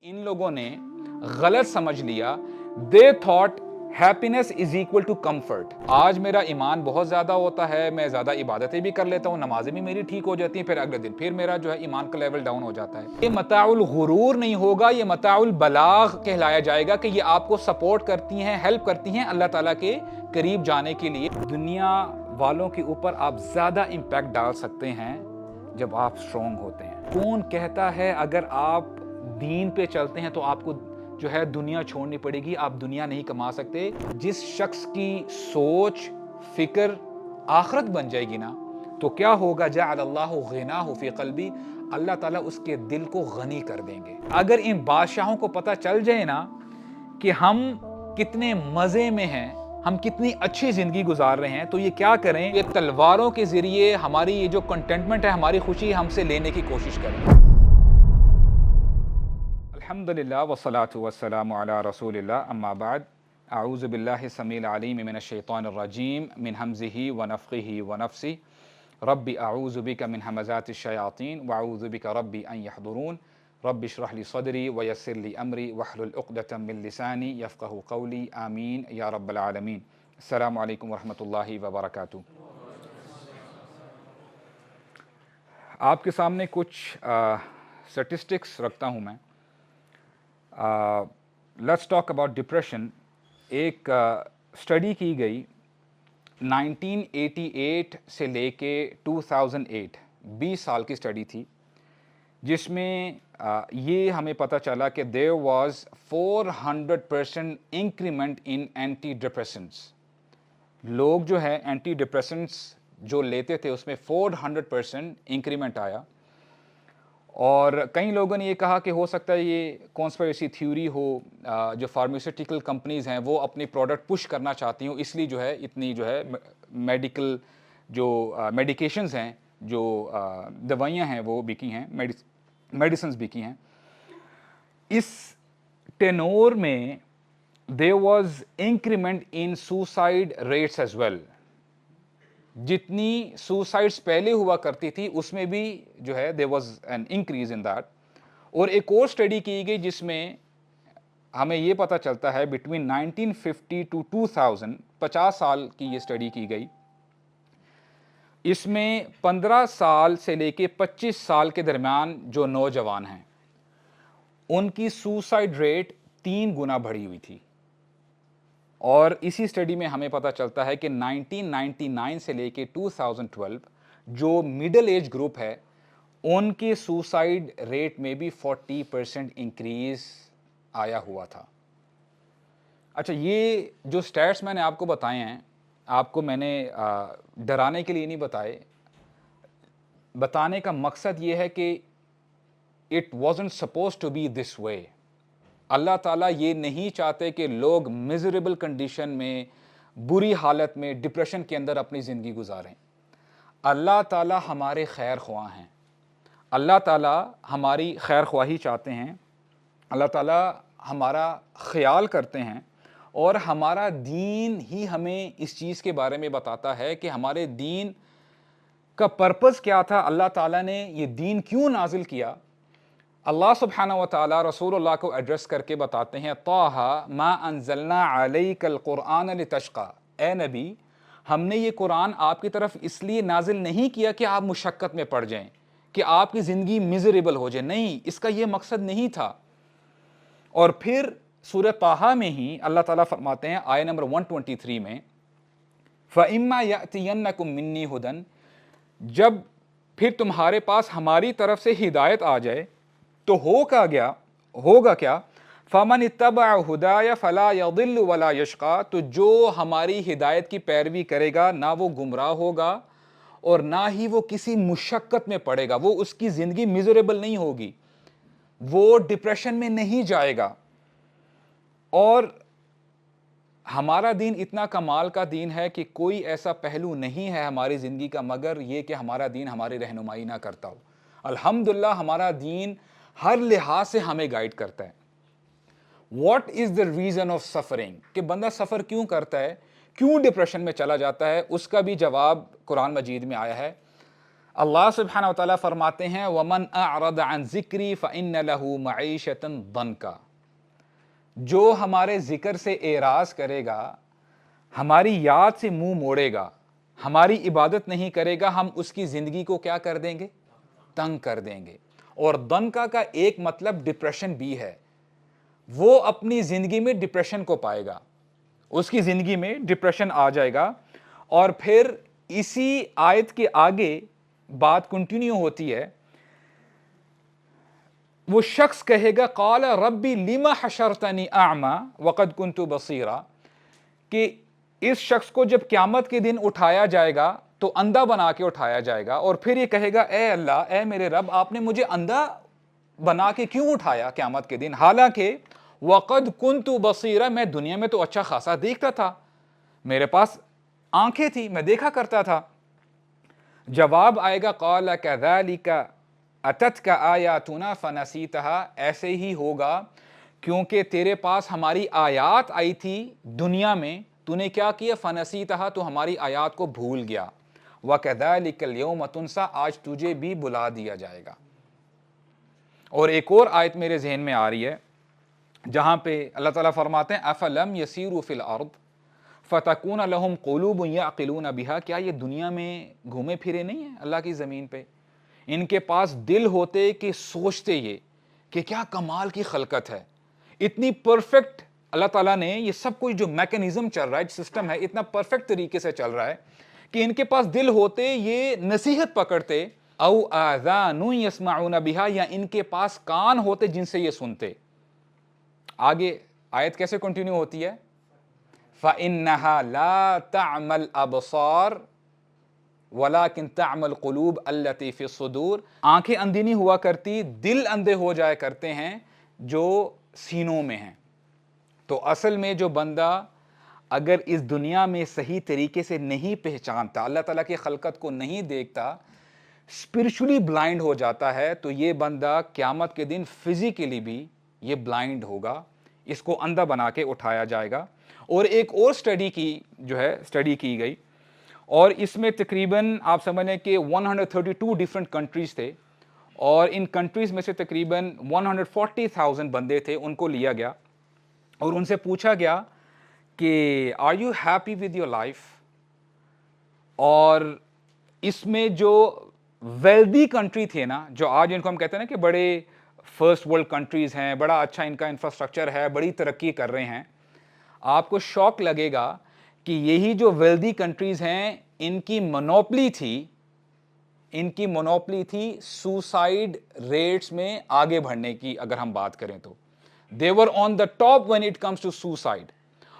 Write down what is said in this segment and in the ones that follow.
ان لوگوں نے غلط سمجھ لیا. They thought happiness is equal to comfort. آج میرا ایمان بہت زیادہ ہوتا ہے, میں زیادہ عبادتیں بھی کر لیتا ہوں, نمازیں بھی میری ٹھیک ہو جاتی ہیں, پھر اگلے دن پھر میرا جو ہے ایمان کا لیول ڈاؤن ہو جاتا ہے. یہ متاع الغرور نہیں ہوگا, یہ متاع البلاغ کہلایا جائے گا کہ یہ آپ کو سپورٹ کرتی ہیں, ہیلپ کرتی ہیں اللہ تعالیٰ کے قریب جانے کے لیے. دنیا والوں کے اوپر آپ زیادہ امپیکٹ ڈال سکتے ہیں جب آپ اسٹرانگ ہوتے ہیں. کون کہتا ہے اگر آپ دین پہ چلتے ہیں تو آپ کو جو ہے دنیا چھوڑنی پڑے گی, آپ دنیا نہیں کما سکتے. جس شخص کی سوچ فکر آخرت بن جائے گی نا تو کیا ہوگا, جعل اللہ غناہ فی قلبی, اللہ تعالیٰ اس کے دل کو غنی کر دیں گے. اگر ان بادشاہوں کو پتہ چل جائے نا کہ ہم کتنے مزے میں ہیں, ہم کتنی اچھی زندگی گزار رہے ہیں, تو یہ کیا کریں, یہ تلواروں کے ذریعے ہماری یہ جو کنٹینٹمنٹ ہے, ہماری خوشی ہم سے لینے کی کوشش کریں. الحمدللہ والصلاة والسلام علی رسول اللہ, اما بعد. اعوذ باللہ السمیع العلیم من الشیطان الرجیم من حمزہ ونفخہ ونفثہ. رب اعوذ بک من ہمزات الشیاطین واعوذ بک رب ان یحضرون. رب اشرح لی صدری ویسر لی امری واحلل عقدۃ من لسانی یفقہوا قولی. آمین یا رب العالمین. السلام علیکم ورحمۃ اللہ وبرکاتہ. آپ کے سامنے کچھ سٹیسٹکس رکھتا ہوں میں. Let's talk about depression. ایک اسٹڈی کی گئی 1988 سے لے کے 2008, 20 سال کی اسٹڈی تھی, جس میں یہ ہمیں پتہ چلا کہ there was 400% increment in anti depressants. لوگ جو ہے اینٹی ڈپریسنٹس جو لیتے تھے اس میں 400% انکریمنٹ آیا. اور کئی لوگوں نے یہ کہا کہ ہو سکتا ہے یہ کانسپریسی تھیوری ہو, جو فارماسیوٹیکل کمپنیز ہیں وہ اپنی پروڈکٹ پش کرنا چاہتی ہوں, اس لیے جو ہے اتنی جو ہے میڈیکل جو میڈیکیشنز ہیں, جو دوائیاں ہیں وہ بکی ہیں, میڈیسنز بکی ہیں. اس ٹینور میں there was increment in suicide rates as well. جتنی سوسائڈس پہلے ہوا کرتی تھی اس میں بھی جو ہے there was an increase in that. اور ایک اور اسٹڈی کی گئی جس میں ہمیں یہ پتہ چلتا ہے between 1950 to 2000, 50 سال کی یہ اسٹڈی کی گئی. اس میں 15 سال سے لے کے 25 سال کے درمیان جو نوجوان ہیں ان کی سوسائڈ ریٹ 3 گنا بڑھی ہوئی تھی. اور اسی اسٹڈی میں ہمیں پتہ چلتا ہے کہ 1999 سے لے کے 2012 جو مڈل ایج گروپ ہے ان کی سوسائڈ ریٹ میں بھی 40% انکریز آیا ہوا تھا. اچھا, یہ جو سٹیٹس میں نے آپ کو بتائے ہیں, آپ کو میں نے ڈرانے کے لیے نہیں بتائے. بتانے کا مقصد یہ ہے کہ it wasn't supposed to be this way. اللہ تعالیٰ یہ نہیں چاہتے کہ لوگ میزریبل کنڈیشن میں, بری حالت میں, ڈپریشن کے اندر اپنی زندگی گزاریں. اللہ تعالیٰ ہمارے خیر خواہ ہیں, اللہ تعالیٰ ہماری خیر خواہی چاہتے ہیں, اللہ تعالیٰ ہمارا خیال کرتے ہیں, اور ہمارا دین ہی ہمیں اس چیز کے بارے میں بتاتا ہے کہ ہمارے دین کا پرپس کیا تھا, اللہ تعالیٰ نے یہ دین کیوں نازل کیا. اللہ سبحانہ و تعالیٰ رسول اللہ کو ایڈریس کر کے بتاتے ہیں, طٰہَ مَا أَنزَلْنَا عَلَيْكَ الْقُرْآنَ لِتَشْقَىٰ. اے نبی, ہم نے یہ قرآن آپ کی طرف اس لیے نازل نہیں کیا کہ آپ مشقت میں پڑ جائیں, کہ آپ کی زندگی میزریبل ہو جائے. نہیں, اس کا یہ مقصد نہیں تھا. اور پھر سورہ طٰہَ میں ہی اللہ تعالیٰ فرماتے ہیں آیہ نمبر 123 میں, فَإِمَّا يَأْتِيَنَّكُم مِّنِّي هُدًى, جب پھر تمہارے پاس ہماری طرف سے ہدایت آ جائے تو ہوگا کیا, فَمَنِ اتَّبَعَ هُدَايَ فَلَا يَضِلُّ وَلَا يَشْقَىٰ, تو جو ہماری ہدایت کی پیروی کرے گا نہ وہ گمراہ ہوگا اور نہ ہی وہ کسی مشقت میں پڑے گا. وہ اس کی زندگی میزریبل نہیں ہوگی, وہ ڈپریشن میں نہیں جائے گا. اور ہمارا دین اتنا کمال کا دین ہے کہ کوئی ایسا پہلو نہیں ہے ہماری زندگی کا مگر یہ کہ ہمارا دین ہماری رہنمائی نہ کرتا ہو. الحمدللہ ہمارا دین ہر لحاظ سے ہمیں گائیڈ کرتا ہے. What is the reason of suffering, کہ بندہ سفر کیوں کرتا ہے, کیوں ڈپریشن میں چلا جاتا ہے, اس کا بھی جواب قرآن مجید میں آیا ہے. اللہ سبحانہ وتعالی فرماتے ہیں وَمَنْ أَعْرَضَ عَنْ ذِكْرِي فَإِنَّ لَهُ مَعِيشَةً ضَنْكًا، جو ہمارے ذکر سے اعراض کرے گا، ہماری یاد سے منہ موڑے گا، ہماری عبادت نہیں کرے گا، ہم اس کی زندگی کو کیا کر دیں گے؟ تنگ کر دیں گے۔ اور دنکا کا ایک مطلب ڈپریشن بھی ہے، وہ اپنی زندگی میں ڈپریشن کو پائے گا، اس کی زندگی میں ڈپریشن آ جائے گا۔ اور پھر اسی آیت کے آگے بات کنٹینیو ہوتی ہے، وہ شخص کہے گا قال ربی لما حشرتنی اعما وقد کنت بصیرا، کہ اس شخص کو جب قیامت کے دن اٹھایا جائے گا تو اندھا بنا کے اٹھایا جائے گا، اور پھر یہ کہے گا اے اللہ، اے میرے رب، آپ نے مجھے اندھا بنا کے کیوں اٹھایا قیامت کے دن، حالانکہ وقد کنت بصیرا، میں دنیا میں تو اچھا خاصا دیکھتا تھا، میرے پاس آنکھیں تھی، میں دیکھا کرتا تھا۔ جواب آئے گا قال کذالک اتتک آیاتنا فنسیتها، ایسے ہی ہوگا کیونکہ تیرے پاس ہماری آیات آئی تھی دنیا میں، تو نے کیا کیا؟ فنسیتها، تو ہماری آیات کو بھول گیا۔ وکذالک اليوم تنسیٰ، آج تجھے بھی بلا دیا جائے گا۔ اور ایک اور آیت میرے ذہن میں آ رہی ہے جہاں پہ اللہ تعالیٰ فرماتے ہیں افلم یسیروا فی الارض فتکون لہم قلوب یعقلون بہا، کیا یہ دنیا میں گھومے پھرے نہیں ہیں اللہ کی زمین پہ؟ ان کے پاس دل ہوتے کہ سوچتے یہ کہ کیا کمال کی خلقت ہے، اتنی پرفیکٹ اللہ تعالیٰ نے یہ سب کچھ جو میکنزم چل رہا ہے، سسٹم ہے، اتنا پرفیکٹ طریقے سے چل رہا ہے کہ ان کے پاس دل ہوتے یہ نصیحت پکڑتے، او آذان یسمعون بہا، یا ان کے پاس کان ہوتے جن سے یہ سنتے۔ آگے آیت کیسے کنٹینیو ہوتی ہے؟ فَإِنَّهَا لَا تَعْمَى الْأَبْصَارُ وَلَكِنْ تَعْمَى الْقُلُوبُ الَّتِي فِي الصُّدُورِ، آنکھیں اندھی نہیں ہوا کرتی، دل اندھے ہو جایا کرتے ہیں جو سینوں میں ہیں۔ تو اصل میں جو بندہ اگر اس دنیا میں صحیح طریقے سے نہیں پہچانتا، اللہ تعالیٰ کی خلقت کو نہیں دیکھتا، اسپرچولی بلائنڈ ہو جاتا ہے، تو یہ بندہ قیامت کے دن فزیکلی بھی یہ بلائنڈ ہوگا، اس کو اندھا بنا کے اٹھایا جائے گا۔ اور ایک اور اسٹڈی کی گئی، اور اس میں تقریباً آپ سمجھ لیں کہ 132 ڈفرینٹ کنٹریز تھے، اور ان کنٹریز میں سے تقریباً 140,000 بندے تھے، ان کو لیا گیا اور ان سے پوچھا گیا کہ are you happy with your life? اور اس میں جو ویلدی کنٹری تھے نا، جو آج ان کو ہم کہتے ہیں نا کہ بڑے فرسٹ ورلڈ کنٹریز ہیں، بڑا اچھا ان کا انفراسٹرکچر ہے، بڑی ترقی کر رہے ہیں، آپ کو شوق لگے گا کہ یہی جو ویلدی کنٹریز ہیں ان کی مونوپلی تھی سوسائیڈ ریٹس میں آگے بڑھنے کی، اگر ہم بات کریں تو they were on the top when it comes to suicide۔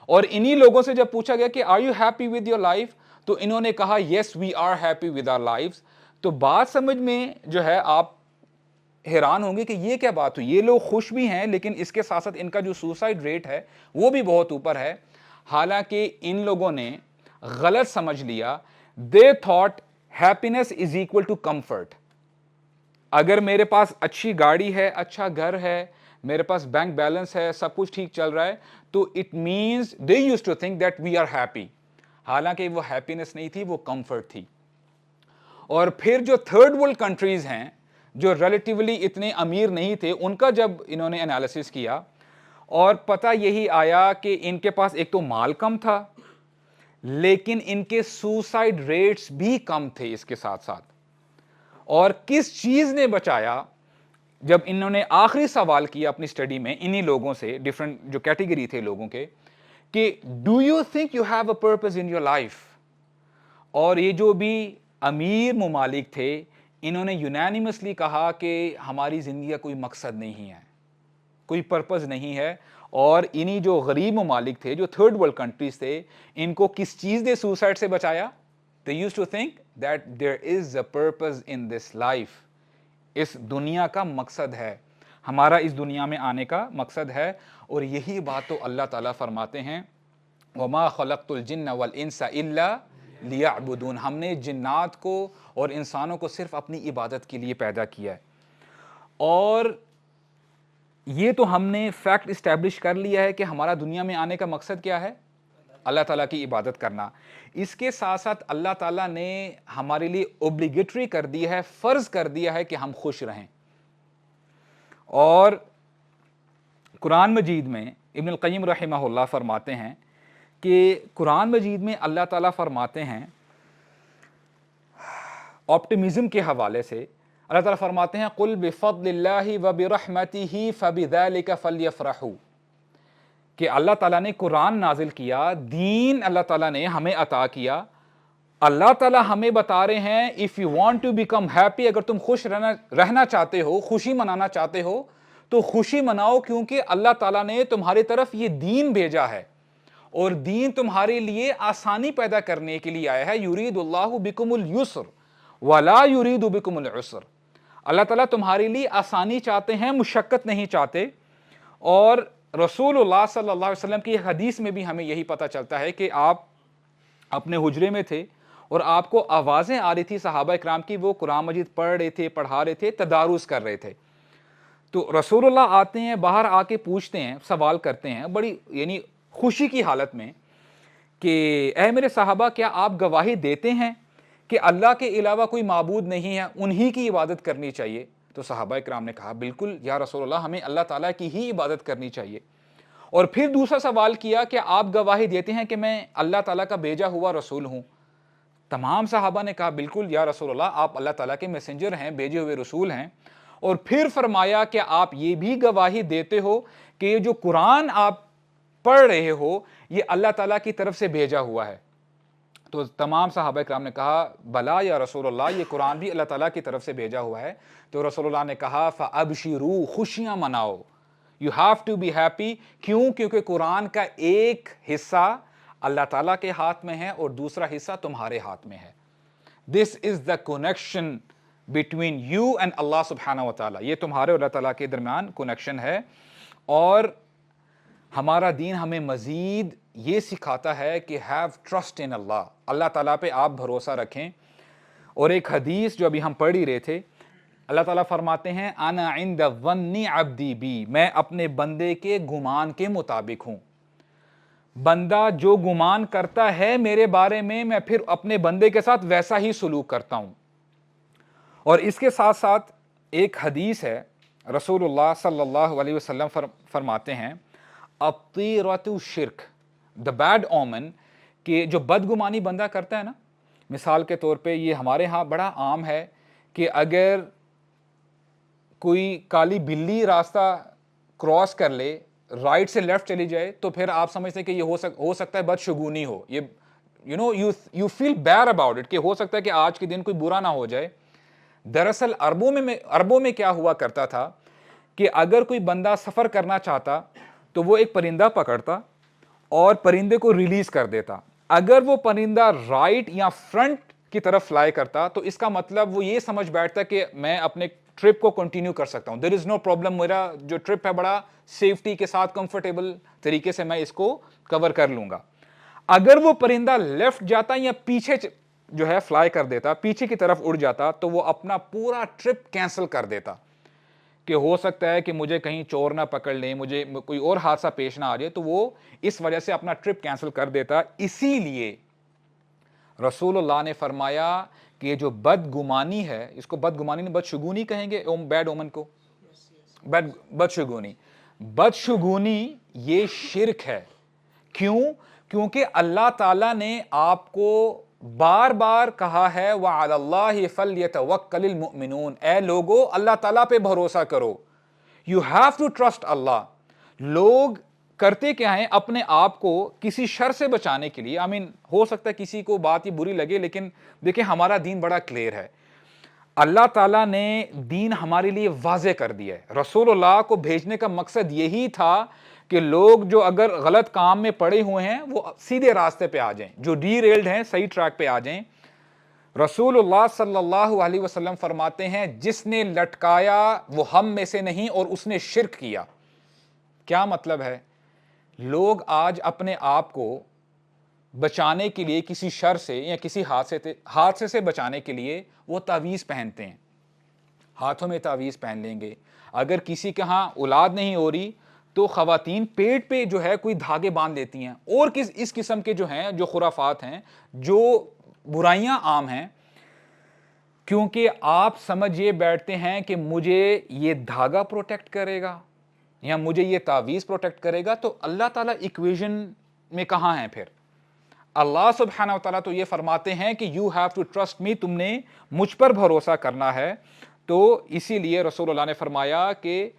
اور انہی لوگوں سے جب پوچھا گیا کہ are you happy with your life، تو انہوں نے کہا yes we are happy with our lives۔ تو بات سمجھ میں جو ہے آپ حیران ہوں گے کہ یہ کیا بات ہوئی، یہ لوگ خوش بھی ہیں لیکن اس کے ساتھ ساتھ ان کا جو سوسائڈ ریٹ ہے وہ بھی بہت اوپر ہے۔ حالانکہ ان لوگوں نے غلط سمجھ لیا، they thought happiness is equal to comfort۔ اگر میرے پاس اچھی گاڑی ہے، اچھا گھر ہے، میرے پاس بینک بیلنس ہے، سب کچھ ٹھیک چل رہا ہے، تو it means they used to think that we are happy, حالانکہ وہ ہیپینس نہیں تھی، وہ کمفرٹ تھی۔ اور پھر جو تھرڈ ورلڈ کنٹریز ہیں جو ریلیٹیولی اتنے امیر نہیں تھے، ان کا جب انہوں نے انالیسس کیا اور پتہ یہی آیا کہ ان کے پاس ایک تو مال کم تھا، لیکن ان کے سوسائڈ ریٹس بھی کم تھے اس کے ساتھ ساتھ۔ اور کس چیز نے بچایا؟ جب انہوں نے آخری سوال کیا اپنی سٹڈی میں انہی لوگوں سے، ڈیفرنٹ جو کیٹیگری تھے لوگوں کے، کہ do you think you have a purpose in your life? اور یہ جو بھی امیر ممالک تھے انہوں نے یونانیمسلی کہا کہ ہماری زندگی کا کوئی مقصد نہیں ہے، کوئی پرپز نہیں ہے۔ اور انہی جو غریب ممالک تھے، جو تھرڈ ورلڈ کنٹریز تھے، ان کو کس چیز نے سوسائڈ سے بچایا؟ They used to think that there is a purpose in this life۔ اس دنیا کا مقصد ہے، ہمارا اس دنیا میں آنے کا مقصد ہے۔ اور یہی بات تو اللہ تعالیٰ فرماتے ہیں وَمَا خَلَقْتُ الْجِنَّ وَالْإِنسَ إِلَّا لِيَعْبُدُونَ، ہم نے جنات کو اور انسانوں کو صرف اپنی عبادت کے لیے پیدا کیا ہے۔ اور یہ تو ہم نے فیکٹ اسٹیبلش کر لیا ہے کہ ہمارا دنیا میں آنے کا مقصد کیا ہے؟ اللہ تعالیٰ کی عبادت کرنا. اس کے ساتھ ساتھ اللہ تعالیٰ نے ہمارے لیے اوبلیگیٹری کر دیا ہے, فرض کر دیا ہے کہ ہم خوش رہیں. اور قرآن مجید میں ابن القیم رحمہ اللہ فرماتے ہیں کہ قرآن مجید میں اللہ تعالیٰ فرماتے ہیں آپٹیمزم کے حوالے سے, اللہ تعالیٰ فرماتے ہیں قُلْ بِفَضْلِ اللَّهِ وَبِرَحْمَتِهِ فَبِذَلِكَ فَلْيَفْرَحُوا, کہ اللہ تعالیٰ نے قرآن نازل کیا, دین اللہ تعالیٰ نے ہمیں عطا کیا. اللہ تعالیٰ ہمیں بتا رہے ہیں if you want to become happy, اگر تم خوش رہنا چاہتے ہو, خوشی منانا چاہتے ہو تو خوشی مناؤ, کیونکہ اللہ تعالیٰ نے تمہاری طرف یہ دین بھیجا ہے اور دین تمہارے لیے آسانی پیدا کرنے کے لیے آیا ہے. یرید اللہ بکم اليسر ولا یرید بکم العسر, اللہ تعالیٰ تمہارے لیے آسانی چاہتے ہیں, مشقت نہیں چاہتے. اور رسول اللہ صلی اللہ علیہ وسلم کی حدیث میں بھی ہمیں یہی پتہ چلتا ہے کہ آپ اپنے حجرے میں تھے اور آپ کو آوازیں آ رہی تھی صحابہ اکرام کی, وہ قرآن مجید پڑھ رہے تھے, پڑھا رہے تھے, تدارس کر رہے تھے. تو رسول اللہ آتے ہیں, باہر آ کے پوچھتے ہیں, سوال کرتے ہیں بڑی یعنی خوشی کی حالت میں کہ اے میرے صحابہ, کیا آپ گواہی دیتے ہیں کہ اللہ کے علاوہ کوئی معبود نہیں ہے, انہی کی عبادت کرنی چاہیے؟ تو صحابہ اکرام نے کہا بالکل یا رسول اللہ, ہمیں اللہ تعالیٰ کی ہی عبادت کرنی چاہیے. اور پھر دوسرا سوال کیا کہ آپ گواہی دیتے ہیں کہ میں اللہ تعالیٰ کا بھیجا ہوا رسول ہوں؟ تمام صحابہ نے کہا بالکل یا رسول اللہ, آپ اللہ تعالیٰ کے میسنجر ہیں, بھیجے ہوئے رسول ہیں. اور پھر فرمایا کہ آپ یہ بھی گواہی دیتے ہو کہ یہ جو قرآن آپ پڑھ رہے ہو یہ اللہ تعالیٰ کی طرف سے بھیجا ہوا ہے؟ تو تمام صحابہ کرام نے کہا بلا یا رسول اللہ, یہ قرآن بھی اللہ تعالیٰ کی طرف سے بھیجا ہوا ہے. تو رسول اللہ نے کہا فَأَبْشِرُوا, خوشیاں مناؤ, you have to be happy. کیوں؟ کیونکہ قرآن کا ایک حصہ اللہ تعالیٰ کے ہاتھ میں ہے اور دوسرا حصہ تمہارے ہاتھ میں ہے. This is the connection between you and Allah subhanahu wa ta'ala. یہ تمہارے اور اللہ تعالیٰ کے درمیان کنیکشن ہے. اور ہمارا دین ہمیں مزید یہ سکھاتا ہے کہ have trust in Allah, اللہ تعالیٰ پہ آپ بھروسہ رکھیں. اور ایک حدیث جو ابھی ہم پڑھ ہی رہے تھے, اللہ تعالیٰ فرماتے ہیں انا عند ظن عبدی بی, میں اپنے بندے کے گمان کے مطابق ہوں. بندہ جو گمان کرتا ہے میرے بارے میں پھر اپنے بندے کے ساتھ ویسا ہی سلوک کرتا ہوں. اور اس کے ساتھ ساتھ ایک حدیث ہے, رسول اللہ صلی اللہ علیہ وسلم فرماتے ہیں اطیرۃ الشرک, the bad omen, کہ جو بدگمانی بندہ کرتا ہے نا, مثال کے طور پہ یہ ہمارے ہاں بڑا عام ہے کہ اگر کوئی کالی بلی راستہ کراس کر لے, رائٹ سے لیفٹ چلی جائے, تو پھر آپ سمجھتے ہیں کہ یہ ہو سکتا ہے بدشگونی ہو, یہ you feel bad about it, کہ ہو سکتا ہے کہ آج کے دن کوئی برا نہ ہو جائے. دراصل عربوں میں کیا ہوا کرتا تھا کہ اگر کوئی بندہ سفر کرنا چاہتا تو وہ ایک پرندہ پکڑتا اور پرندے کو ریلیز کر دیتا. اگر وہ پرندہ رائٹ یا فرنٹ کی طرف فلائی کرتا تو اس کا مطلب وہ یہ سمجھ بیٹھتا کہ میں اپنے ٹرپ کو کنٹینیو کر سکتا ہوں, دیر از نو پرابلم, میرا جو ٹرپ ہے بڑا سیفٹی کے ساتھ کمفرٹیبل طریقے سے میں اس کو کور کر لوں گا. اگر وہ پرندہ لیفٹ جاتا یا پیچھے جو ہے فلائی کر دیتا, پیچھے کی طرف اڑ جاتا, تو وہ اپنا پورا ٹرپ کینسل کر دیتا کہ ہو سکتا ہے کہ مجھے کہیں چور نہ پکڑ لیں, مجھے کوئی اور حادثہ پیش نہ آ جائے, تو وہ اس وجہ سے اپنا ٹرپ کینسل کر دیتا. اسی لیے رسول اللہ نے فرمایا کہ یہ جو بدگمانی ہے, اس کو بدگمانی نہیں بدشگونی کہیں گے, بیڈ اومن کو بدشگونی یہ شرک ہے. کیوں؟ کیونکہ اللہ تعالیٰ نے آپ کو بار بار کہا ہے وَعَلَى اللَّهِ فَلْيَتَوَكَّلِ الْمُؤْمِنُونَ, اے لوگو اللہ تعالیٰ پہ بھروسہ کرو, you have to trust Allah. لوگ کرتے کیا ہیں, اپنے آپ کو کسی شر سے بچانے کے لیے, ہو سکتا ہے کسی کو بات یہ بری لگے, لیکن دیکھیں ہمارا دین بڑا کلیئر ہے. اللہ تعالیٰ نے دین ہمارے لیے واضح کر دیا ہے. رسول اللہ کو بھیجنے کا مقصد یہی تھا کہ لوگ جو اگر غلط کام میں پڑے ہوئے ہیں وہ سیدھے راستے پہ آ جائیں, جو ڈی ریلڈ ہیں صحیح ٹریک پہ آ جائیں. رسول اللہ صلی اللہ علیہ وسلم فرماتے ہیں جس نے لٹکایا وہ ہم میں سے نہیں اور اس نے شرک کیا. کیا مطلب ہے؟ لوگ آج اپنے آپ کو بچانے کے لیے کسی شر سے یا کسی حادثے سے بچانے کے لیے وہ تعویذ پہنتے ہیں, ہاتھوں میں تعویذ پہن لیں گے. اگر کسی کے ہاں اولاد نہیں ہو رہی تو خواتین پیٹ پہ جو ہے کوئی دھاگے باندھ لیتی ہیں اور اس قسم کے جو ہیں جو خرافات ہیں جو برائیاں عام ہیں، کیونکہ آپ سمجھے بیٹھتے ہیں کہ مجھے یہ دھاگا پروٹیکٹ کرے گا یا مجھے یہ تعویذ پروٹیکٹ کرے گا، تو اللہ تعالیٰ ایکویژن میں کہاں ہیں؟ پھر اللہ سبحانہ و تعالیٰ تو یہ فرماتے ہیں کہ you have to trust me, تم نے مجھ پر بھروسہ کرنا ہے. تو اسی لیے رسول اللہ نے فرمایا کہ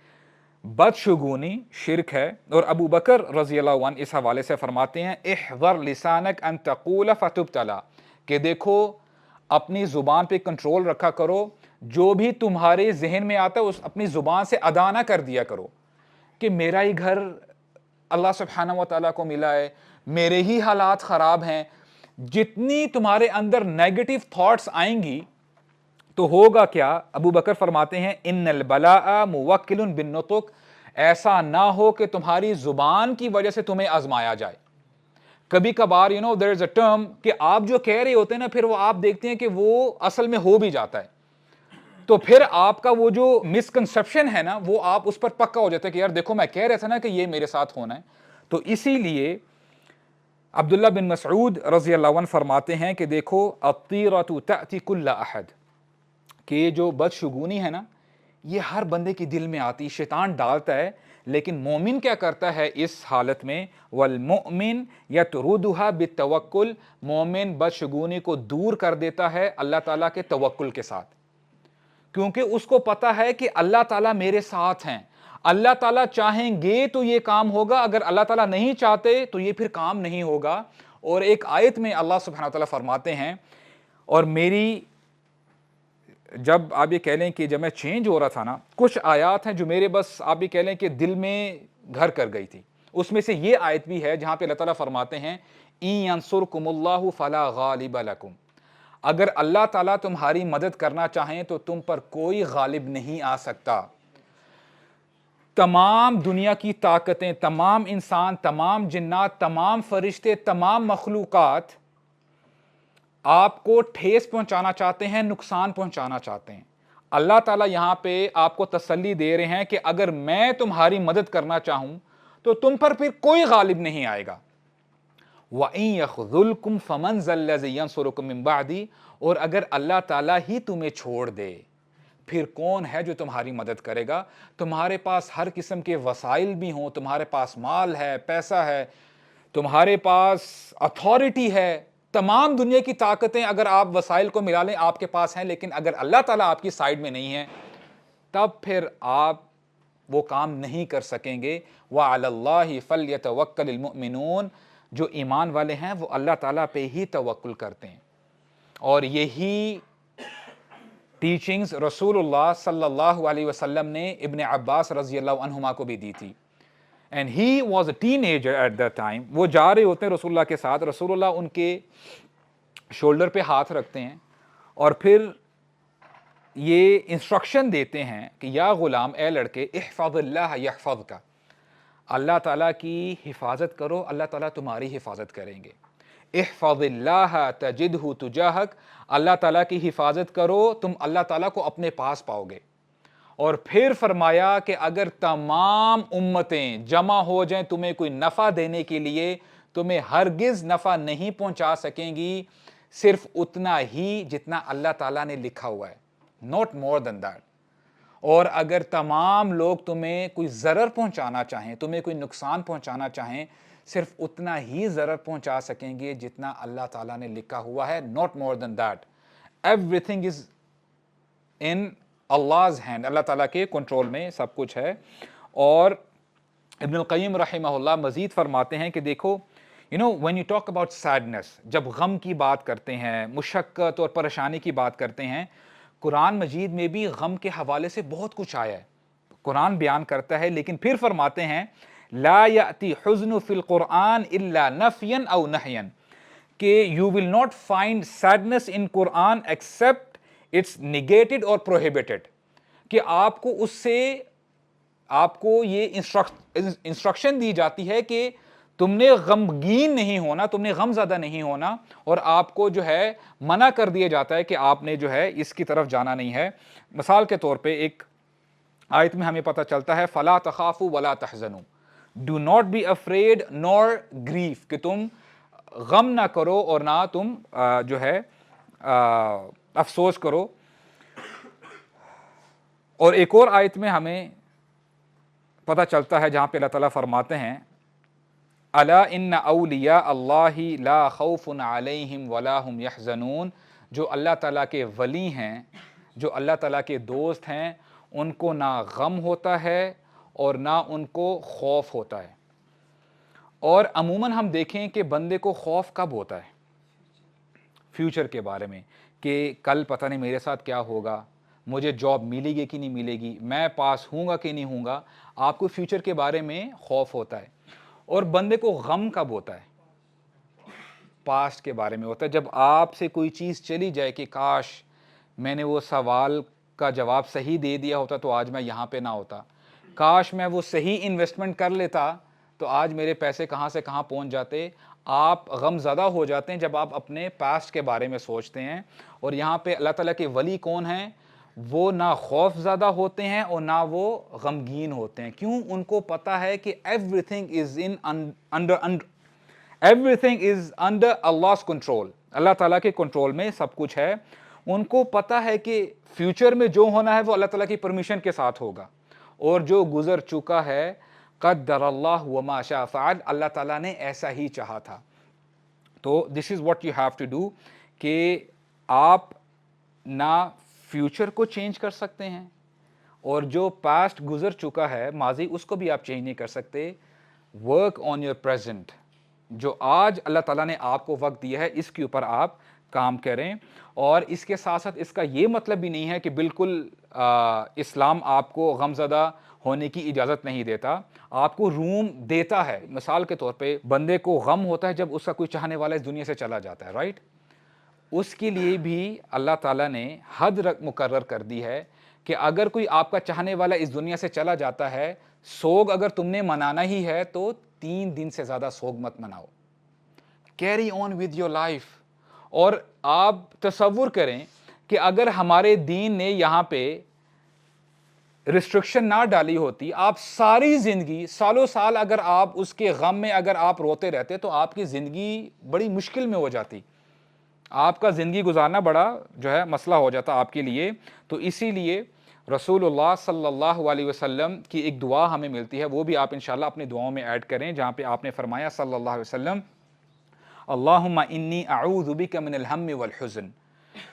بدشگونی شرک ہے. اور ابو بکر رضی اللہ عنہ اس حوالے سے فرماتے ہیں احذر لسانک ان تقول فتبتلا، کہ دیکھو اپنی زبان پہ کنٹرول رکھا کرو، جو بھی تمہارے ذہن میں آتا ہے اس اپنی زبان سے ادا نہ کر دیا کرو کہ میرا ہی گھر اللہ سبحانہ و تعالیٰ کو ملا ہے، میرے ہی حالات خراب ہیں. جتنی تمہارے اندر نیگیٹو تھاٹس آئیں گی تو ہوگا کیا؟ ابو بکر فرماتے ہیں ان البلاء موکل بالنطق، ایسا نہ ہو کہ تمہاری زبان کی وجہ سے تمہیں آزمایا جائے. کبھی کبھار there is a term کہ آپ جو کہہ رہے ہوتے ہیں نا، پھر وہ آپ دیکھتے ہیں کہ وہ اصل میں ہو بھی جاتا ہے، تو پھر آپ کا وہ جو مسکنسپشن ہے نا وہ آپ اس پر پکا ہو جاتا ہے کہ یار دیکھو میں کہہ رہا تھا نا کہ یہ میرے ساتھ ہونا ہے. تو اسی لیے عبداللہ بن مسعود رضی اللہ عنہ فرماتے ہیں کہ دیکھو الطیرۃ تأتی کل احد، کہ یہ جو بدشگونی ہے نا یہ ہر بندے کی دل میں آتی، شیطان ڈالتا ہے، لیکن مومن کیا کرتا ہے اس حالت میں؟ والمؤمن یطردها بالتوکل، مومن بدشگونی کو دور کر دیتا ہے اللہ تعالیٰ کے توکل کے ساتھ، کیونکہ اس کو پتا ہے کہ اللہ تعالیٰ میرے ساتھ ہیں، اللہ تعالیٰ چاہیں گے تو یہ کام ہوگا، اگر اللہ تعالیٰ نہیں چاہتے تو یہ پھر کام نہیں ہوگا. اور ایک آیت میں اللہ سبحانہ وتعالیٰ فرماتے ہیں، اور میری جب آپ یہ کہہ لیں کہ جب میں چینج ہو رہا تھا نا، کچھ آیات ہیں جو میرے بس آپ یہ کہہ لیں کہ دل میں گھر کر گئی تھی. اس میں سے یہ آیت بھی ہے جہاں پہ اللہ تعالیٰ فرماتے ہیں ان ینصرکم اللہ فلا غالب لکم، اگر اللہ تعالیٰ تمہاری مدد کرنا چاہیں تو تم پر کوئی غالب نہیں آ سکتا. تمام دنیا کی طاقتیں، تمام انسان، تمام جنات، تمام فرشتے، تمام مخلوقات آپ کو ٹھیس پہنچانا چاہتے ہیں، نقصان پہنچانا چاہتے ہیں. اللہ تعالیٰ یہاں پہ آپ کو تسلی دے رہے ہیں کہ اگر میں تمہاری مدد کرنا چاہوں تو تم پر پھر کوئی غالب نہیں آئے گا. وَإِن يَخْذُلْكُمْ فَمَنْ ذَا الَّذِي يَنْصُرُكُم مِّن بَعْدِي، اور اگر اللہ تعالیٰ ہی تمہیں چھوڑ دے پھر کون ہے جو تمہاری مدد کرے گا؟ تمہارے پاس ہر قسم کے وسائل بھی ہوں، تمہارے پاس مال ہے، پیسہ ہے، تمہارے پاس اتھارٹی ہے، تمام دنیا کی طاقتیں اگر آپ وسائل کو ملا لیں آپ کے پاس ہیں، لیکن اگر اللہ تعالیٰ آپ کی سائیڈ میں نہیں ہے تب پھر آپ وہ کام نہیں کر سکیں گے. وَعَلَى اللَّهِ فَلْيَتَوَكَّلِ الْمُؤْمِنُونَ، جو ایمان والے ہیں وہ اللہ تعالیٰ پہ ہی توکل کرتے ہیں. اور یہی ٹیچنگز رسول اللہ صلی اللہ علیہ وسلم نے ابن عباس رضی اللہ عنہما کو بھی دی تھی. And he was a teenager at that time. وہ جا رہے ہوتے ہیں رسول اللہ کے ساتھ، رسول اللہ ان کے شولڈر پہ ہاتھ رکھتے ہیں اور پھر یہ انسٹرکشن دیتے ہیں کہ یا غلام، اے لڑکے، احفظ اللہ یحفظک، اللہ تعالیٰ کی حفاظت کرو، اللہ تعالیٰ تمہاری حفاظت کریں گے. احفظ اللہ تجدہ تجاہک، اللہ تعالیٰ کی حفاظت کرو تم اللہ تعالیٰ کو اپنے پاس پاؤ گے. اور پھر فرمایا کہ اگر تمام امتیں جمع ہو جائیں تمہیں کوئی نفع دینے کے لیے، تمہیں ہرگز نفع نہیں پہنچا سکیں گی، صرف اتنا ہی جتنا اللہ تعالیٰ نے لکھا ہوا ہے، not more than that. اور اگر تمام لوگ تمہیں کوئی ضرر پہنچانا چاہیں، تمہیں کوئی نقصان پہنچانا چاہیں، صرف اتنا ہی ضرر پہنچا سکیں گے جتنا اللہ تعالیٰ نے لکھا ہوا ہے، not more than that. Everything is in Allah's hand، اللہ تعالیٰ کے کنٹرول میں سب کچھ ہے. اور ابن القیم رحمہ اللہ مزید فرماتے ہیں کہ دیکھو when you talk about sadness، جب غم کی بات کرتے ہیں، مشقت اور پریشانی کی بات کرتے ہیں، قرآن مجید میں بھی غم کے حوالے سے بہت کچھ آیا ہے، قرآن بیان کرتا ہے. لیکن پھر فرماتے ہیں لا یأتی حزن فی القرآن الا نفیا او نہیا، کہ you will not find sadness in Quran except it's negated or prohibited، کہ آپ کو اس سے آپ کو یہ انسٹرکشن دی جاتی ہے کہ تم نے غمگین نہیں ہونا، تم نے غم زدہ نہیں ہونا، اور آپ کو جو ہے منع کر دیا جاتا ہے کہ آپ نے جو ہے اس کی طرف جانا نہیں ہے. مثال کے طور پہ ایک آیت میں ہمیں پتہ چلتا ہے فَلَا تَخَافُوا وَلَا تَحْزَنُوا، do not be afraid nor grief, کہ تم غم نہ کرو اور نہ تم جو ہے افسوس کرو. اور ایک اور آیت میں ہمیں پتہ چلتا ہے جہاں پہ اللہ تعالیٰ فرماتے ہیں الا ان اولیاء اللہ لا خوف علیہم ولا هم یحزنون, جو اللہ تعالیٰ کے ولی ہیں, جو اللہ تعالیٰ کے دوست ہیں, ان کو نہ غم ہوتا ہے اور نہ ان کو خوف ہوتا ہے. اور عموماً ہم دیکھیں کہ بندے کو خوف کب ہوتا ہے؟ فیوچر کے بارے میں, کہ کل پتہ نہیں میرے ساتھ کیا ہوگا, مجھے جاب ملے گی کہ نہیں ملے گی, میں پاس ہوں گا کہ نہیں ہوں گا. آپ کو فیوچر کے بارے میں خوف ہوتا ہے. اور بندے کو غم کب ہوتا ہے؟ پاسٹ کے بارے میں ہوتا ہے. جب آپ سے کوئی چیز چلی جائے کہ کاش میں نے وہ سوال کا جواب صحیح دے دیا ہوتا تو آج میں یہاں پہ نہ ہوتا, کاش میں وہ صحیح انویسٹمنٹ کر لیتا تو آج میرے پیسے کہاں سے کہاں پہنچ جاتے. آپ غم زدہ ہو جاتے ہیں جب آپ اپنے پاسٹ کے بارے میں سوچتے ہیں. اور یہاں پہ اللہ تعالیٰ کے ولی کون ہیں؟ وہ نہ خوف زدہ ہوتے ہیں اور نہ وہ غمگین ہوتے ہیں. کیوں؟ ان کو پتہ ہے کہ everything is under Allah's control, اللہ تعالیٰ کے کنٹرول میں سب کچھ ہے. ان کو پتہ ہے کہ فیوچر میں جو ہونا ہے وہ اللہ تعالیٰ کی پرمیشن کے ساتھ ہوگا, اور جو گزر چکا ہے قدر اللہ وما شاء فعل, اللہ تعالیٰ نے ایسا ہی چاہا تھا. تو this is what you have to do, کہ آپ نہ فیوچر کو چینج کر سکتے ہیں اور جو پاسٹ گزر چکا ہے ماضی اس کو بھی آپ چینج نہیں کر سکتے. ورک آن یور پریزنٹ, جو آج اللہ تعالیٰ نے آپ کو وقت دیا ہے اس کے اوپر آپ کام کریں. اور اس کے ساتھ ساتھ اس کا یہ مطلب بھی نہیں ہے کہ بالکل اسلام آپ کو غمزدہ ہونے کی اجازت نہیں دیتا, آپ کو روم دیتا ہے. مثال کے طور پہ بندے کو غم ہوتا ہے جب اس کا کوئی چاہنے والا اس دنیا سے چلا جاتا ہے, رائٹ؟ اس کے لیے بھی اللہ تعالیٰ نے حد مقرر کر دی ہے کہ اگر کوئی آپ کا چاہنے والا اس دنیا سے چلا جاتا ہے, سوگ اگر تم نے منانا ہی ہے تو 3 دن سے زیادہ سوگ مت مناؤ. Carry on with your life. اور آپ تصور کریں کہ اگر ہمارے دین نے یہاں پہ ریسٹرکشن نہ ڈالی ہوتی, آپ ساری زندگی سالوں سال اگر آپ اس کے غم میں اگر آپ روتے رہتے تو آپ کی زندگی بڑی مشکل میں ہو جاتی, آپ کا زندگی گزارنا بڑا جو ہے مسئلہ ہو جاتا آپ کے لیے. تو اسی لیے رسول اللہ صلی اللہ علیہ وسلم کی ایک دعا ہمیں ملتی ہے, وہ بھی آپ انشاءاللہ اپنی دعاؤں میں ایڈ کریں, جہاں پہ آپ نے فرمایا صلی اللہ علیہ وسلم اللہم انی اعوذ بک من الہم والحزن,